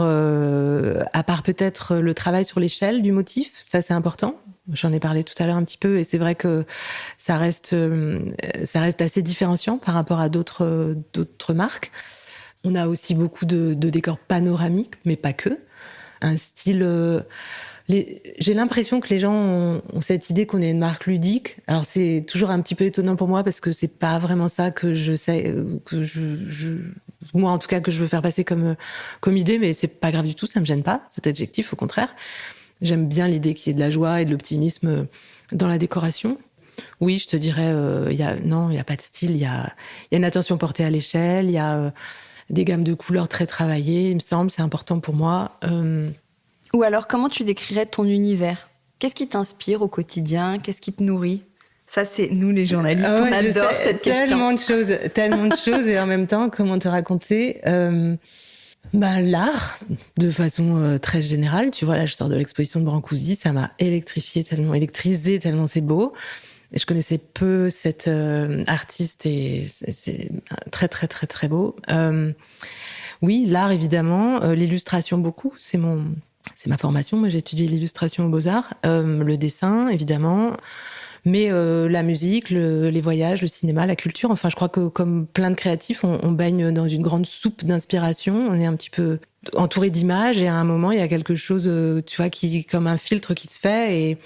peut-être le travail sur l'échelle du motif, ça c'est important. J'en ai parlé tout à l'heure un petit peu et c'est vrai que ça reste assez différenciant par rapport à d'autres marques. On a aussi beaucoup de décors panoramiques, mais pas que. Un style... J'ai l'impression que les gens ont cette idée qu'on est une marque ludique. Alors c'est toujours un petit peu étonnant pour moi parce que c'est pas vraiment ça que je sais, moi en tout cas que je veux faire passer comme idée, mais c'est pas grave du tout, ça me gêne pas cet adjectif, au contraire. J'aime bien l'idée qu'il y ait de la joie et de l'optimisme dans la décoration. Oui, je te dirais, il y a pas de style, il y a une attention portée à l'échelle, il y a des gammes de couleurs très travaillées, il me semble, c'est important pour moi. Ou alors, comment tu décrirais ton univers ? Qu'est-ce qui t'inspire au quotidien ? Qu'est-ce qui te nourrit ? Ça, c'est nous, les journalistes, on adore cette question. Tellement de choses, et en même temps, comment te raconter l'art, de façon très générale. Tu vois, là, je sors de l'exposition de Brancusi, ça m'a électrisée tellement c'est beau. Et je connaissais peu cet artiste, et c'est très, très, très, très beau. Oui, l'art, évidemment. L'illustration, beaucoup. C'est ma formation. Moi, j'ai étudié l'illustration aux Beaux-Arts. Le dessin, évidemment. Mais la musique, les voyages, le cinéma, la culture. Enfin, je crois que comme plein de créatifs, on baigne dans une grande soupe d'inspiration. On est un petit peu entouré d'images. Et à un moment, il y a quelque chose, tu vois, qui comme un filtre qui se fait. Et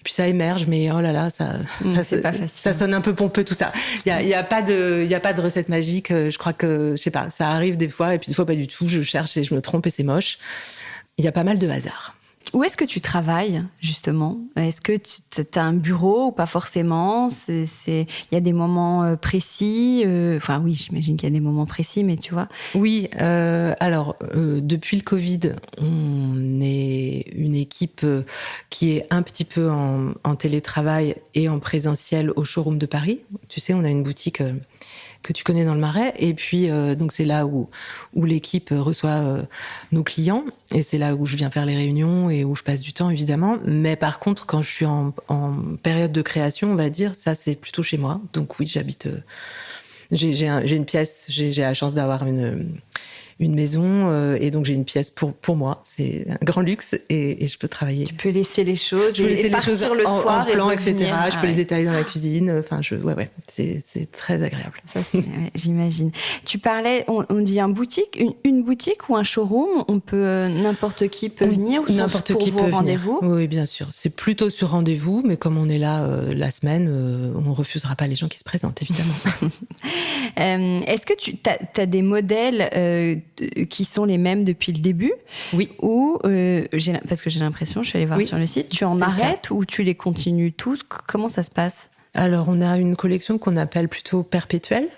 puis ça émerge, mais oh là là, c'est pas facile. Ça sonne un peu pompeux tout ça. Il y a pas de recette magique. Je crois que, je sais pas, ça arrive des fois, et puis des fois pas du tout. Je cherche et je me trompe et c'est moche. Il y a pas mal de hasard. Où est-ce que tu travailles, justement ? Est-ce que tu as un bureau ou pas forcément ? Il y a des moments précis Enfin oui, j'imagine qu'il y a des moments précis, mais tu vois. Oui, alors, depuis le Covid, on est une équipe qui est un petit peu en télétravail et en présentiel au showroom de Paris. Tu sais, on a une boutique que tu connais dans le Marais. Et puis, donc c'est là où l'équipe reçoit nos clients. Et c'est là où je viens faire les réunions et où je passe du temps, évidemment. Mais par contre, quand je suis en période de création, on va dire, ça, c'est plutôt chez moi. Donc oui, j'habite... J'ai une pièce, j'ai la chance d'avoir une maison, et donc j'ai une pièce pour moi. C'est un grand luxe, et je peux travailler. Tu peux laisser les choses et partir les choses le soir en plan, et etc. Je peux les étaler dans la cuisine. Enfin, c'est très agréable. Ça, j'imagine. Tu parlais, on dit une boutique ou un showroom. On peut n'importe qui peut venir, n'importe pour qui vos peut rendez-vous. Oui, bien sûr. C'est plutôt sur rendez-vous, mais comme on est là la semaine, on refusera pas les gens qui se présentent, évidemment. Est-ce que tu as des modèles qui sont les mêmes depuis le début ? Oui. Ou parce que j'ai l'impression, je suis allée voir sur le site, tu en arrêtes ou tu les continues tous ? Comment ça se passe ? Alors, on a une collection qu'on appelle plutôt perpétuelle.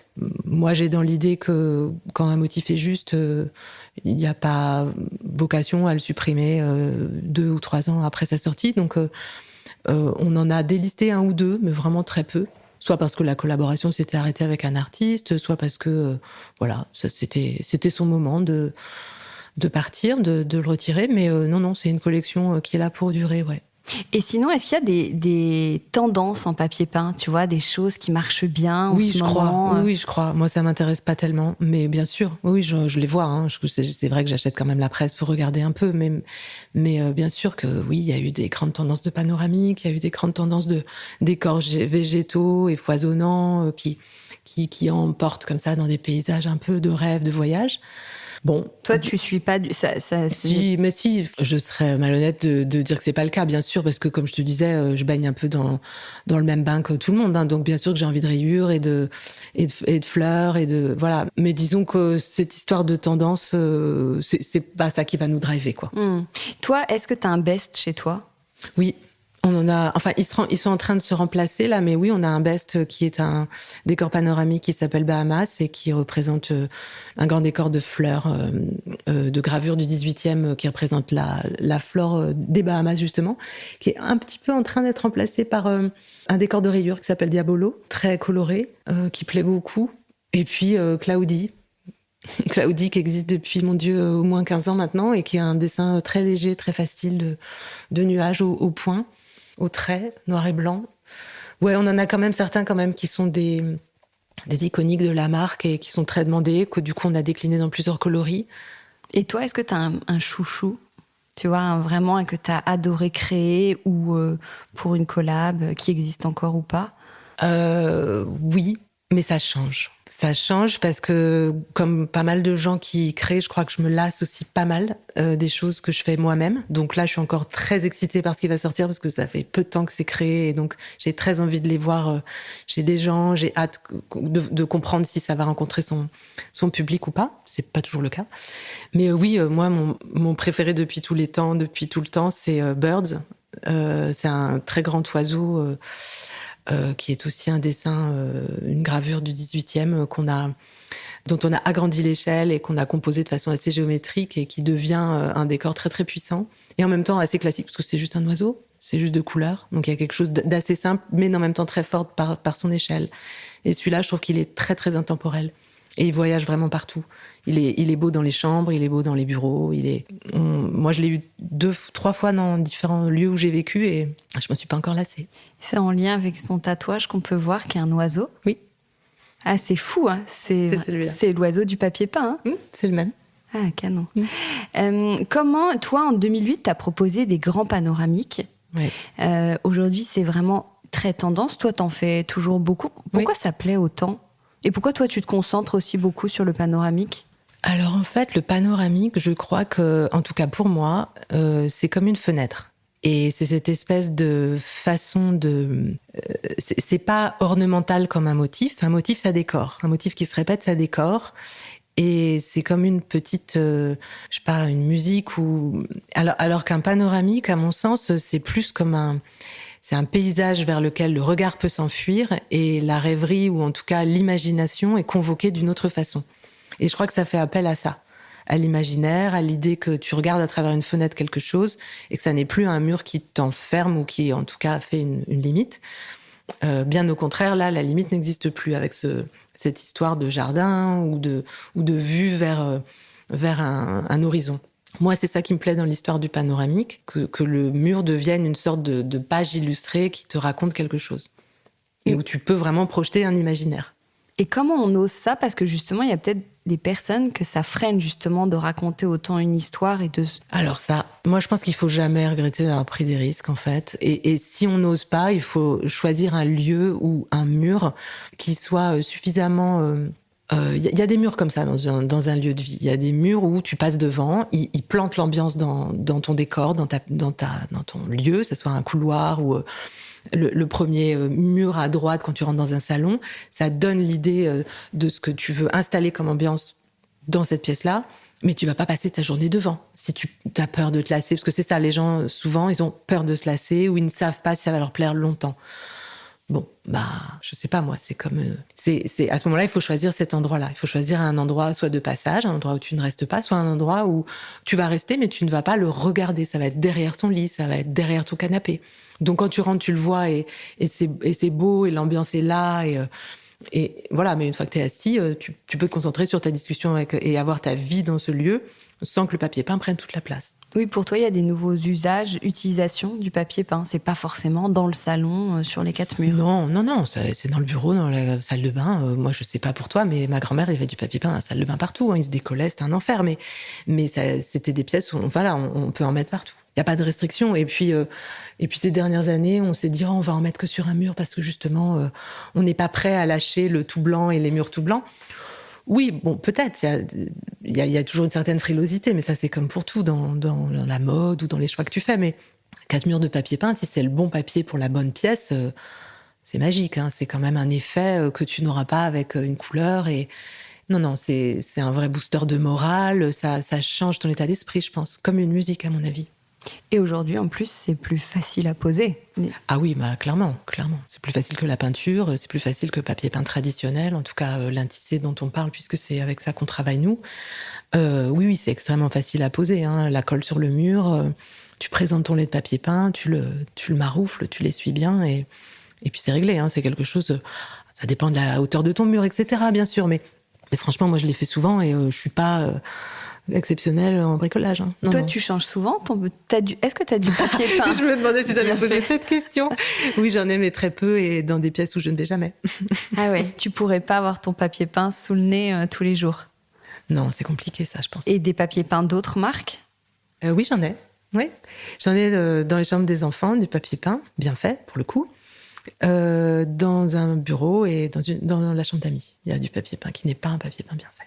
Moi, j'ai dans l'idée que quand un motif est juste, il n'y a pas vocation à le supprimer 2 ou 3 ans après sa sortie. Donc, on en a délisté 1 ou 2, mais vraiment très peu. Soit parce que la collaboration s'était arrêtée avec un artiste, soit parce que, voilà, c'était son moment de partir, de le retirer. Mais non, c'est une collection qui est là pour durer, ouais. Et sinon, est-ce qu'il y a des tendances en papier peint, tu vois, des choses qui marchent bien en ce moment ? Oui, je crois. Moi, ça m'intéresse pas tellement, mais bien sûr, oui, je les vois. Hein. C'est vrai que j'achète quand même la presse pour regarder un peu, mais bien sûr que oui, il y a eu des grandes tendances de panoramique, il y a eu des grandes tendances de décors végétaux et foisonnants qui emportent comme ça dans des paysages un peu de rêve, de voyage. Bon, toi, tu suis pas Si, je serais malhonnête de dire que c'est pas le cas, bien sûr, parce que comme je te disais, je baigne un peu dans le même bain que tout le monde, hein, donc bien sûr que j'ai envie de rayures et de fleurs et de voilà. Mais disons que cette histoire de tendance, c'est pas ça qui va nous driver, quoi. Toi, est-ce que t'as un best chez toi ? Oui. On en a, enfin, ils sont en train de se remplacer là, mais oui, on a un best qui est un décor panoramique qui s'appelle Bahamas et qui représente un grand décor de fleurs, de gravure du 18e qui représente la flore des Bahamas justement, qui est un petit peu en train d'être remplacé par un décor de rayures qui s'appelle Diabolo, très coloré, qui plaît beaucoup. Et puis Cloudy qui existe depuis, mon Dieu, au moins 15 ans maintenant et qui est un dessin très léger, très facile de nuages au point. Au trait, noir et blanc. Ouais, on en a quand même certains qui sont des iconiques de la marque et qui sont très demandés, que du coup on a décliné dans plusieurs coloris. Et toi, est-ce que tu as un chouchou ? Tu vois, vraiment que tu as adoré créer ou pour une collab qui existe encore ou pas ? Oui. Mais ça change. Ça change parce que, comme pas mal de gens qui créent, je crois que je me lasse aussi pas mal des choses que je fais moi-même. Donc là, je suis encore très excitée par ce qui va sortir parce que ça fait peu de temps que c'est créé. Et donc, j'ai très envie de les voir chez des gens. J'ai hâte de comprendre si ça va rencontrer son public ou pas. C'est pas toujours le cas. Mais oui, moi, mon préféré depuis tout le temps, c'est Birds. C'est un très grand oiseau qui est aussi un dessin, une gravure du 18e dont on a agrandi l'échelle et qu'on a composé de façon assez géométrique et qui devient un décor très très puissant et en même temps assez classique parce que c'est juste un oiseau, c'est juste de couleurs. Donc il y a quelque chose d'assez simple mais en même temps très fort par son échelle. Et celui-là, je trouve qu'il est très très intemporel. Et il voyage vraiment partout. Il est beau dans les chambres, il est beau dans les bureaux. Moi, je l'ai eu 2-3 fois dans différents lieux où j'ai vécu et je m'en suis pas encore lassée. C'est en lien avec son tatouage qu'on peut voir qui est un oiseau. Oui. Ah, c'est fou, hein. C'est celui-là. C'est l'oiseau du papier peint. Hein. C'est le même. Ah, canon. Comment, toi, en 2008, tu as proposé des grands panoramiques. Oui. Aujourd'hui, c'est vraiment très tendance. Toi, t'en fais toujours beaucoup. Pourquoi ça plaît autant ? Et pourquoi toi, tu te concentres aussi beaucoup sur le panoramique ? Alors en fait, le panoramique, je crois que, en tout cas pour moi, c'est comme une fenêtre. Et c'est cette espèce de façon de... c'est pas ornemental comme un motif. Un motif, ça décore. Un motif qui se répète, ça décore. Et c'est comme une petite, je sais pas, une musique ou... Alors qu'un panoramique, à mon sens, c'est plus comme c'est un paysage vers lequel le regard peut s'enfuir et la rêverie, ou en tout cas l'imagination, est convoquée d'une autre façon. Et je crois que ça fait appel à ça, à l'imaginaire, à l'idée que tu regardes à travers une fenêtre quelque chose et que ça n'est plus un mur qui t'enferme ou qui, en tout cas, fait une limite. Bien au contraire, là, la limite n'existe plus avec cette histoire de jardin ou de vue vers un horizon. Moi, c'est ça qui me plaît dans l'histoire du panoramique, que le mur devienne une sorte de page illustrée qui te raconte quelque chose. Et où tu peux vraiment projeter un imaginaire. Et comment on ose ça ? Parce que justement, il y a peut-être des personnes que ça freine justement de raconter autant une histoire et de... Alors ça, moi je pense qu'il faut jamais regretter d'avoir pris des risques en fait. Et si on n'ose pas, il faut choisir un lieu ou un mur qui soit suffisamment... y a des murs comme ça dans un lieu de vie. Il y a des murs où tu passes devant, ils plantent l'ambiance dans ton décor, dans ton lieu, que ce soit un couloir ou le premier mur à droite quand tu rentres dans un salon. Ça donne l'idée de ce que tu veux installer comme ambiance dans cette pièce-là, mais tu vas pas passer ta journée devant si tu as peur de te lasser. Parce que c'est ça, les gens, souvent, ils ont peur de se lasser ou ils ne savent pas si ça va leur plaire longtemps. Bon, je sais pas, moi, c'est comme... à ce moment-là, il faut choisir cet endroit-là. Il faut choisir un endroit soit de passage, un endroit où tu ne restes pas, soit un endroit où tu vas rester, mais tu ne vas pas le regarder. Ça va être derrière ton lit, ça va être derrière ton canapé. Donc, quand tu rentres, tu le vois et c'est beau et l'ambiance est là et voilà. Mais une fois que tu es assis, tu peux te concentrer sur ta discussion et avoir ta vie dans ce lieu sans que le papier peint prenne toute la place. Oui, pour toi, il y a des nouveaux usages, utilisations du papier peint. C'est pas forcément dans le salon, sur les 4 murs. Non, c'est dans le bureau, dans la salle de bain. Moi, je sais pas pour toi, mais ma grand-mère, il y avait du papier peint dans la salle de bain partout. Hein. Il se décollait, c'était un enfer. Mais c'était des pièces où, on peut en mettre partout. Il n'y a pas de restriction. Et puis ces dernières années, on s'est dit, on va en mettre que sur un mur parce que justement, on n'est pas prêt à lâcher le tout blanc et les murs tout blancs. Oui, bon, peut-être, il y a toujours une certaine frilosité, mais ça, c'est comme pour tout, dans la mode ou dans les choix que tu fais. Mais 4 murs de papier peint, si c'est le bon papier pour la bonne pièce, c'est magique. Hein. C'est quand même un effet que tu n'auras pas avec une couleur. Et non, c'est un vrai booster de morale. Ça change ton état d'esprit, je pense, comme une musique, à mon avis. Et aujourd'hui, en plus, c'est plus facile à poser. Ah oui, clairement. C'est plus facile que la peinture, c'est plus facile que le papier peint traditionnel, en tout cas l'intissé dont on parle, puisque c'est avec ça qu'on travaille nous. Oui, c'est extrêmement facile à poser. Hein. La colle sur le mur, tu présentes ton lait de papier peint, tu le maroufles, tu l'essuies bien, et puis c'est réglé. Hein. C'est quelque chose... ça dépend de la hauteur de ton mur, etc., bien sûr, mais franchement, moi, je l'ai fait souvent, et je suis pas... exceptionnel en bricolage. Hein. Toi, tu changes souvent Est-ce que tu as du papier peint? Je me demandais si tu allais me poser cette question. Oui, j'en ai, mais très peu et dans des pièces où je ne vais jamais. Ah ouais, tu pourrais pas avoir ton papier peint sous le nez tous les jours? Non, c'est compliqué ça, je pense. Et des papiers peints d'autres marques? Oui, j'en ai. Oui. J'en ai dans les chambres des enfants, du papier peint, bien fait pour le coup. Dans un bureau et dans la chambre d'amis. Il y a du papier peint qui n'est pas un papier peint bien fait.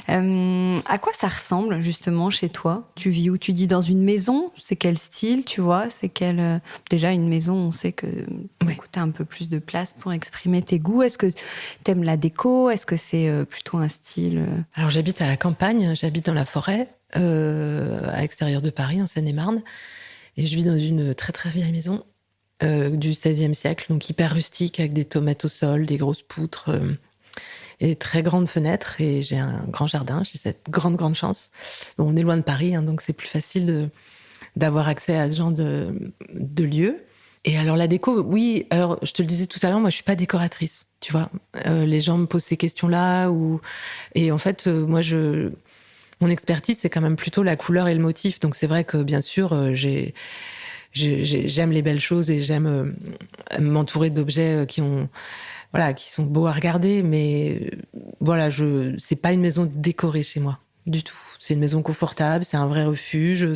À quoi ça ressemble justement chez toi? Tu vis où? Tu dis dans une maison? C'est quel style, tu vois? C'est quel... Déjà, une maison, on sait que tu as un peu plus de place pour exprimer tes goûts. Est-ce que tu aimes la déco? Est-ce que c'est plutôt un style... Alors, j'habite à la campagne, j'habite dans la forêt, à l'extérieur de Paris, en Seine-et-Marne. Et je vis dans une très très vieille maison du XVIe siècle, donc hyper rustique, avec des tomates au sol, des grosses poutres... et très grandes fenêtres, et j'ai un grand jardin, j'ai cette grande chance. Bon, on est loin de Paris, hein, donc c'est plus facile d'avoir accès à ce genre de lieux. Et alors la déco, oui, alors je te le disais tout à l'heure, moi je suis pas décoratrice, tu vois. Les gens me posent ces questions-là, et en fait, mon expertise, c'est quand même plutôt la couleur et le motif, donc c'est vrai que bien sûr, j'aime les belles choses et j'aime m'entourer d'objets qui sont beaux à regarder, mais voilà, c'est pas une maison décorée chez moi, du tout. C'est une maison confortable, c'est un vrai refuge,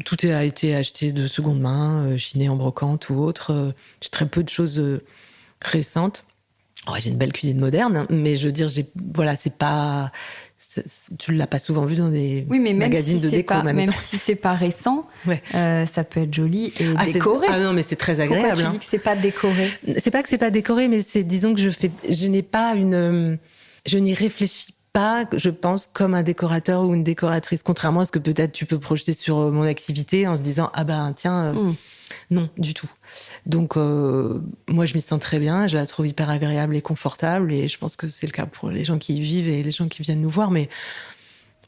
tout a été acheté de seconde main, chiné en brocante ou autre. J'ai très peu de choses récentes. Ouais, j'ai une belle cuisine moderne, hein, mais je veux dire, c'est pas... tu l'as pas souvent vu dans des magazines de déco. Même si c'est pas récent, ouais. Ça peut être joli et décoré. Ah non, mais c'est très agréable. Pourquoi tu dis que c'est pas décoré? C'est pas que c'est pas décoré, mais disons que je n'y réfléchis pas, je pense, comme un décorateur ou une décoratrice, contrairement à ce que peut-être tu peux projeter sur mon activité en se disant ah ben tiens. Non, du tout. Donc, moi, je m'y sens très bien. Je la trouve hyper agréable et confortable. Et je pense que c'est le cas pour les gens qui y vivent et les gens qui viennent nous voir. Mais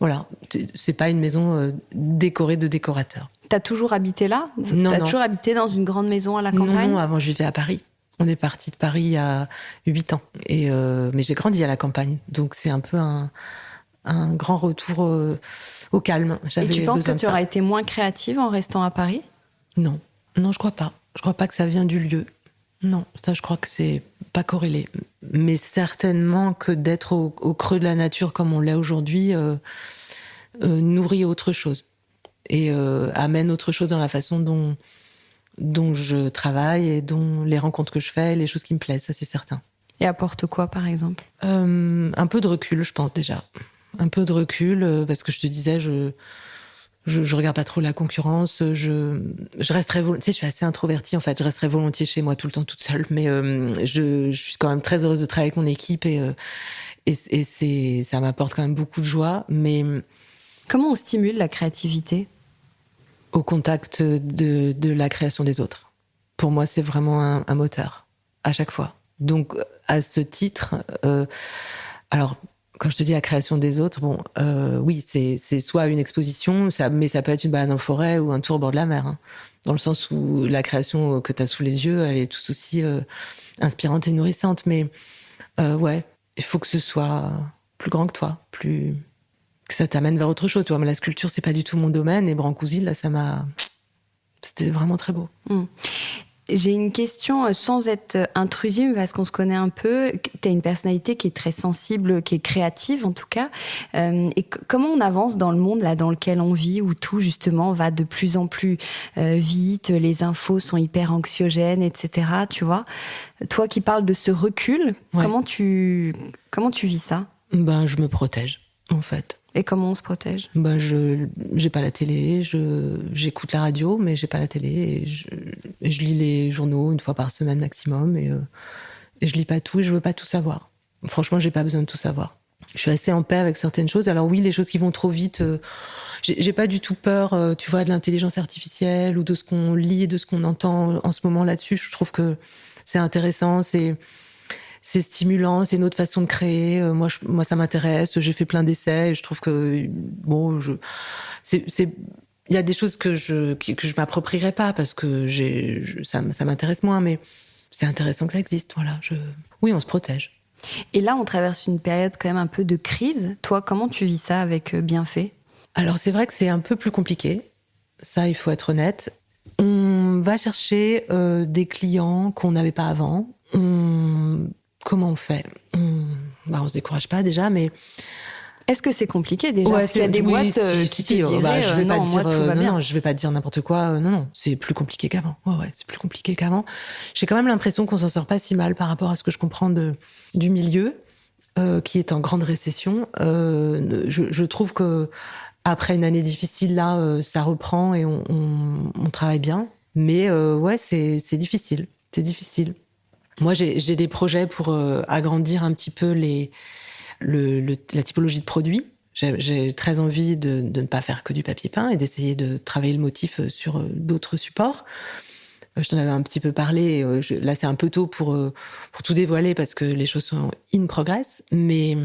voilà, c'est pas une maison décorée de décorateurs. T'as toujours habité là? Non. T'as toujours habité dans une grande maison à la campagne? Non, avant, je vivais à Paris. On est parti de Paris il y a 8 ans. Mais j'ai grandi à la campagne. Donc, c'est un peu un grand retour au calme. Et tu penses que tu aurais été moins créative en restant à Paris? Non, je crois pas. Je crois pas que ça vient du lieu. Non, ça, je crois que c'est pas corrélé. Mais certainement que d'être au creux de la nature comme on l'est aujourd'hui nourrit autre chose et amène autre chose dans la façon dont je travaille et dont les rencontres que je fais, les choses qui me plaisent, ça c'est certain. Et apporte quoi, par exemple? Un peu de recul, je pense déjà. Un peu de recul, parce que je te disais, je regarde pas trop la concurrence. Je resterais tu sais, je suis assez introvertie en fait. Je resterais volontiers chez moi tout le temps toute seule. Mais je suis quand même très heureuse de travailler avec mon équipe et ça m'apporte quand même beaucoup de joie. Mais comment on stimule la créativité? Au contact de la création des autres. Pour moi, c'est vraiment un moteur à chaque fois. Donc, à ce titre, alors. Quand je te dis la création des autres, oui, c'est soit une exposition, mais ça peut être une balade en forêt ou un tour au bord de la mer. Hein, dans le sens où la création que tu as sous les yeux, elle est tout aussi inspirante et nourrissante. Mais ouais, il faut que ce soit plus grand que toi, que ça t'amène vers autre chose. Tu vois, mais la sculpture, c'est pas du tout mon domaine. Et Brancusi, là, c'était vraiment très beau. J'ai une question sans être intrusive parce qu'on se connaît un peu. Tu as une personnalité qui est très sensible, qui est créative en tout cas. Et comment on avance dans le monde là dans lequel on vit où tout justement va de plus en plus vite, les infos sont hyper anxiogènes, etc. Tu vois, toi qui parles de ce recul, ouais. Comment tu vis ça? Je me protège en fait. Et comment on se protège? J'ai pas la télé, j'écoute la radio, mais j'ai pas la télé. Et je lis les journaux une fois par semaine maximum. Et je lis pas tout et je veux pas tout savoir. Franchement, j'ai pas besoin de tout savoir. Je suis assez en paix avec certaines choses. Alors oui, les choses qui vont trop vite, j'ai pas du tout peur, tu vois, de l'intelligence artificielle ou de ce qu'on lit et de ce qu'on entend en ce moment là-dessus. Je trouve que c'est intéressant, c'est stimulant, c'est une autre façon de créer. Moi, ça m'intéresse. J'ai fait plein d'essais et je trouve que il y a des choses que je m'approprierais pas parce que ça m'intéresse moins, mais c'est intéressant que ça existe. Voilà. Oui, on se protège. Et là, on traverse une période quand même un peu de crise. Toi, comment tu vis ça avec Bienfait? Alors, c'est vrai que c'est un peu plus compliqué. Ça, il faut être honnête. On va chercher des clients qu'on n'avait pas avant. Comment on fait? On se décourage pas déjà, mais Est-ce que c'est compliqué déjà? Parce qu'il y a des boîtes qui te diraient je vais pas non, dire, moi tout va bien. non, je vais pas te dire n'importe quoi. Non, c'est plus compliqué qu'avant. Ouais, c'est plus compliqué qu'avant. J'ai quand même l'impression qu'on s'en sort pas si mal par rapport à ce que je comprends du milieu, qui est en grande récession. Je trouve que après une année difficile, là, ça reprend et on travaille bien. Mais ouais, c'est difficile. C'est difficile. Moi, j'ai des projets pour agrandir un petit peu la typologie de produits. J'ai très envie de ne pas faire que du papier peint et d'essayer de travailler le motif sur d'autres supports. Je t'en avais un petit peu parlé. Là, c'est un peu tôt pour tout dévoiler parce que les choses sont in progress. Mais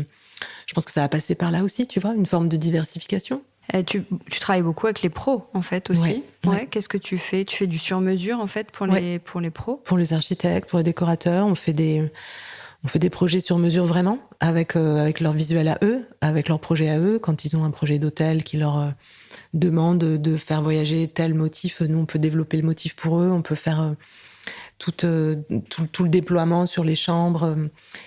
je pense que ça va passer par là aussi, tu vois, une forme de diversification. Tu travailles beaucoup avec les pros, en fait, aussi. Ouais. Qu'est-ce que tu fais? Tu fais du sur-mesure, en fait, pour les pros? Pour les architectes, pour les décorateurs, on fait des projets sur mesure vraiment, avec leur visuel à eux, avec leur projet à eux. Quand ils ont un projet d'hôtel qui leur demande de faire voyager tel motif, nous, on peut développer le motif pour eux. On peut faire tout le déploiement sur les chambres,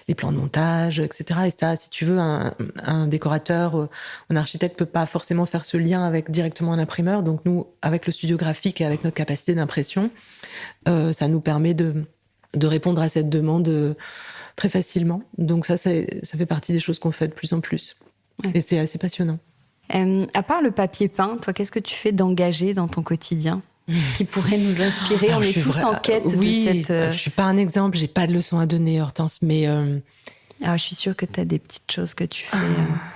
les plans de montage, etc. Et ça, si tu veux, un décorateur, un architecte peut pas forcément faire ce lien avec directement un imprimeur. Donc nous, avec le studio graphique et avec notre capacité d'impression, ça nous permet de répondre à cette demande très facilement. Donc ça fait partie des choses qu'on fait de plus en plus. Ouais. Et c'est assez passionnant. À part le papier peint, toi, qu'est-ce que tu fais d'engagé dans ton quotidien qui pourrait nous inspirer? Alors, on est tous en quête de cette... Je suis pas un exemple, j'ai pas de leçon à donner, Hortense, mais... Alors, je suis sûre que tu as des petites choses que tu fais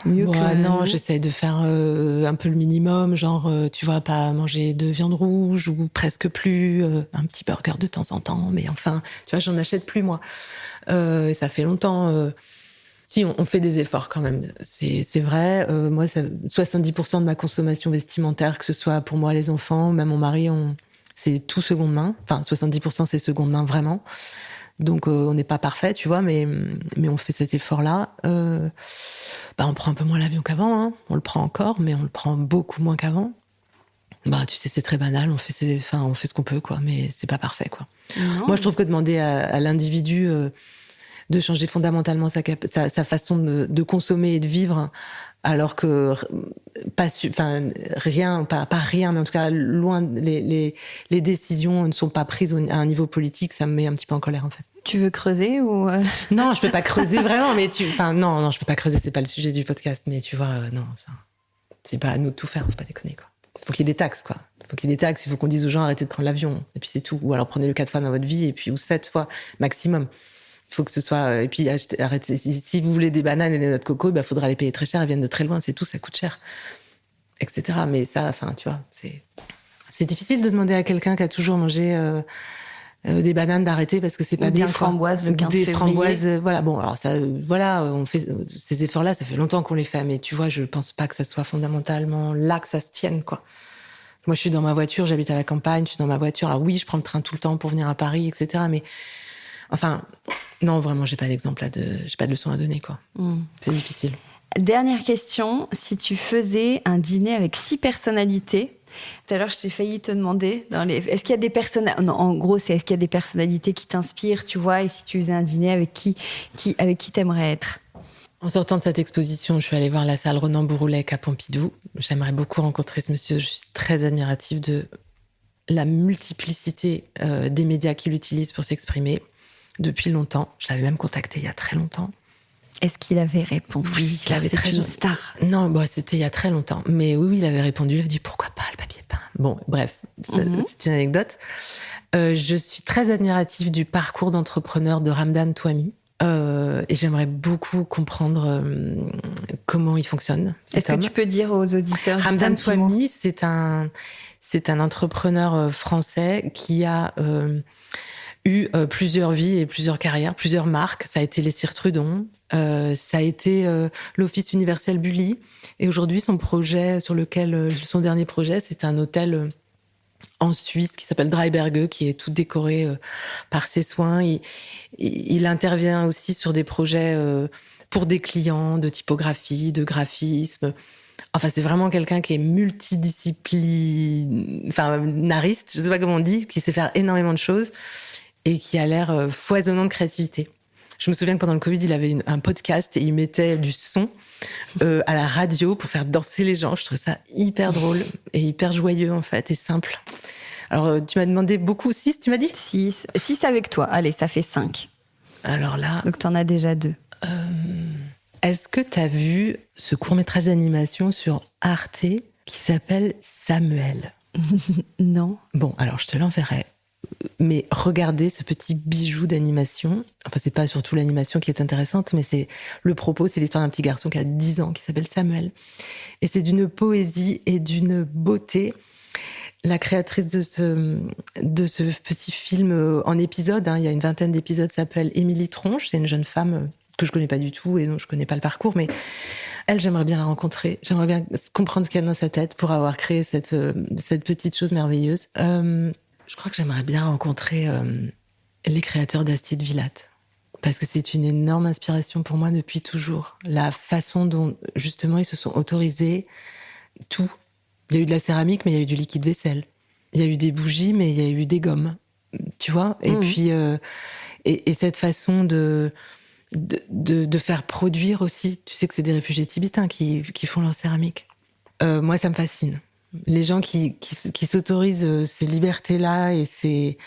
mieux que... Non, j'essaie de faire un peu le minimum, genre, tu vois, pas manger de viande rouge ou presque plus, un petit burger de temps en temps, mais enfin, tu vois, j'en achète plus, moi. Ça fait longtemps... Si, on fait des efforts quand même, c'est vrai. Moi, 70% de ma consommation vestimentaire, que ce soit pour moi, les enfants, même mon mari, c'est tout seconde main. Enfin, 70% c'est seconde main, vraiment. Donc, on n'est pas parfait, tu vois, mais on fait cet effort-là. On prend un peu moins l'avion qu'avant, hein. On le prend encore, mais on le prend beaucoup moins qu'avant. Tu sais, c'est très banal, on fait ce qu'on peut, quoi, mais c'est pas parfait, quoi. Non. Moi, je trouve que demander à l'individu... de changer fondamentalement sa façon de consommer et de vivre, alors que pas rien, mais en tout cas loin, les décisions ne sont pas prises à un niveau politique, ça me met un petit peu en colère en fait. Tu veux creuser ou Non, je peux pas creuser vraiment, mais non, je peux pas creuser, c'est pas le sujet du podcast, mais tu vois, non, ça, c'est pas à nous de tout faire, faut pas déconner quoi. Faut qu'il y ait des taxes quoi. Faut qu'il y ait des taxes, il faut qu'on dise aux gens arrêtez de prendre l'avion, et puis c'est tout. Ou alors prenez-le 4 fois dans votre vie, et puis ou 7 fois maximum. Il faut que ce soit... Et puis, arrêtez. Si vous voulez des bananes et des noix de coco, il faudra les payer très cher, elles viennent de très loin, c'est tout, ça coûte cher. Etc. Mais ça, tu vois, c'est difficile de demander à quelqu'un qui a toujours mangé des bananes d'arrêter parce que c'est pas bien. Des framboises le 15 février. Des framboises, voilà. Bon, alors ça, voilà, on fait ces efforts-là, ça fait longtemps qu'on les fait, mais tu vois, je pense pas que ça soit fondamentalement là que ça se tienne, quoi. Moi, je suis dans ma voiture, j'habite à la campagne, je suis dans ma voiture. Alors oui, je prends le train tout le temps pour venir à Paris, etc. Mais... Enfin, non, vraiment, j'ai pas d'exemple j'ai pas de leçon à donner, quoi. C'est difficile. Dernière question, si tu faisais un dîner avec 6 personnalités, tout à l'heure je t'ai failli te demander, est-ce qu'il y a des personnalités, non, en gros c'est est-ce qu'il y a des personnalités qui t'inspirent, tu vois, et si tu faisais un dîner avec qui t'aimerais être? En sortant de cette exposition, je suis allée voir la salle Renan Bouroulec à Pompidou. J'aimerais beaucoup rencontrer ce monsieur, je suis très admirative de la multiplicité des médias qu'il utilise pour s'exprimer. Depuis longtemps. Je l'avais même contacté il y a très longtemps. Est-ce qu'il avait répondu? Oui, il avait très une star. Non, c'était il y a très longtemps. Mais oui, il avait répondu. Il avait dit pourquoi pas le papier peint. Bon, bref, c'est une anecdote. Je suis très admirative du parcours d'entrepreneur de Ramdan Touami. Et j'aimerais beaucoup comprendre comment il fonctionne. Est-ce que tu peux dire aux auditeurs Ramdan Touami, c'est un entrepreneur français qui a eu plusieurs vies et plusieurs carrières, plusieurs marques. Ça a été les Cire Trudon, ça a été l'Office Universel Bully. Et aujourd'hui, son dernier projet, c'est un hôtel en Suisse qui s'appelle Dreiberge, qui est tout décoré par ses soins. Il intervient aussi sur des projets pour des clients de typographie, de graphisme. Enfin, c'est vraiment quelqu'un qui est nariste, je sais pas comment on dit, qui sait faire énormément de choses et qui a l'air foisonnant de créativité. Je me souviens que pendant le Covid, il avait un podcast et il mettait du son à la radio pour faire danser les gens. Je trouvais ça hyper drôle et hyper joyeux, en fait, et simple. Alors, tu m'as demandé beaucoup. 6, tu m'as dit ? 6 avec toi. Allez, ça fait 5. Alors là... Donc, t'en as déjà 2. Est-ce que t'as vu ce court-métrage d'animation sur Arte qui s'appelle Samuel ? Non. Bon, alors, je te l'enverrai. Mais regardez ce petit bijou d'animation. Enfin, c'est pas surtout l'animation qui est intéressante, mais c'est le propos, c'est l'histoire d'un petit garçon qui a 10 ans, qui s'appelle Samuel. Et c'est d'une poésie et d'une beauté. La créatrice de ce petit film en épisode, il y a une 20aine d'épisodes, s'appelle Émilie Tronche. C'est une jeune femme que je connais pas du tout et dont je connais pas le parcours, mais elle, j'aimerais bien la rencontrer. J'aimerais bien comprendre ce qu'il y a dans sa tête pour avoir créé cette petite chose merveilleuse. Je crois que j'aimerais bien rencontrer les créateurs d'Astide Vilat. Parce que c'est une énorme inspiration pour moi depuis toujours. La façon dont, justement, ils se sont autorisés tout. Il y a eu de la céramique, mais il y a eu du liquide vaisselle. Il y a eu des bougies, mais il y a eu des gommes. Tu vois ? Et puis, et cette façon de faire produire aussi. Tu sais que c'est des réfugiés tibétains qui font leur céramique. Moi, ça me fascine. Les gens qui s'autorisent ces libertés-là et ces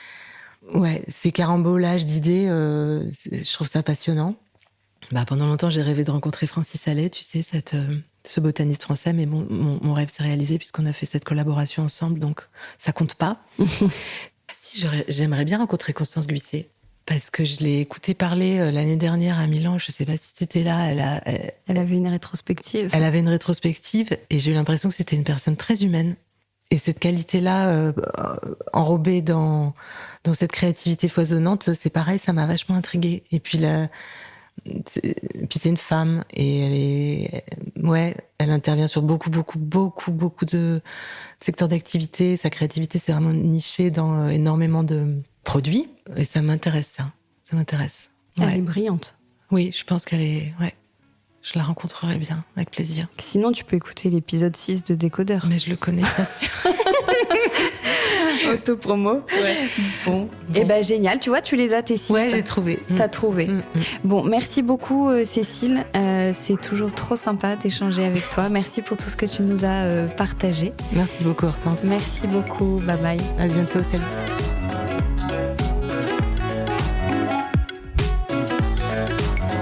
carambolages d'idées, je trouve ça passionnant. Pendant longtemps, j'ai rêvé de rencontrer Francis Allais, tu sais, ce botaniste français, mais mon rêve s'est réalisé puisqu'on a fait cette collaboration ensemble, donc ça compte pas. Si, j'aimerais bien rencontrer Constance Guisset, parce que je l'ai écoutée parler l'année dernière à Milan, je sais pas si t'étais là, elle avait une rétrospective. Elle avait une rétrospective, et j'ai eu l'impression que c'était une personne très humaine. Et cette qualité-là, enrobée dans cette créativité foisonnante, c'est pareil, ça m'a vachement intriguée. Et puis c'est une femme et elle intervient sur beaucoup de secteurs d'activité. Sa créativité, c'est vraiment niché dans énormément de produits. Et ça m'intéresse, ça. Ça m'intéresse. Ouais. Elle est brillante. Oui, je pense qu'elle est... Ouais. Je la rencontrerai bien, avec plaisir. Sinon, tu peux écouter l'épisode 6 de Décodeur. Mais je le connais, pas sûr. Autopromo. Ouais. Bon. Eh ben génial, tu vois, tu les as tes 6. Ouais, j'ai trouvé. T'as trouvé. Bon, merci beaucoup Cécile. C'est toujours trop sympa d'échanger avec toi. Merci pour tout ce que tu nous as partagé. Merci beaucoup Hortense. Merci beaucoup, bye bye. À bientôt, salut.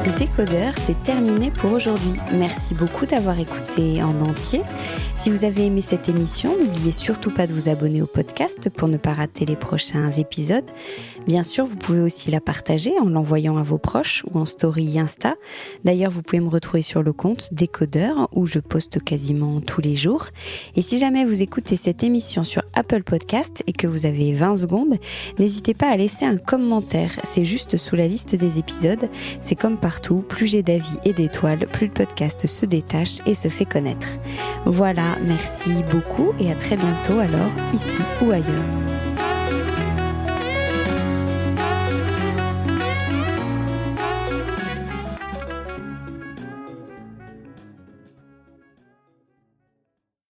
Le Décodeur, c'est terminé pour aujourd'hui. Merci beaucoup d'avoir écouté en entier. Si vous avez aimé cette émission, n'oubliez surtout pas de vous abonner au podcast pour ne pas rater les prochains épisodes. Bien sûr, vous pouvez aussi la partager en l'envoyant à vos proches ou en story Insta. D'ailleurs, vous pouvez me retrouver sur le compte Décodeur où je poste quasiment tous les jours. Et si jamais vous écoutez cette émission sur Apple Podcast et que vous avez 20 secondes, n'hésitez pas à laisser un commentaire. C'est juste sous la liste des épisodes. C'est comme partout, plus j'ai d'avis et d'étoiles, plus le podcast se détache et se fait connaître. Voilà, merci beaucoup et à très bientôt alors, ici ou ailleurs.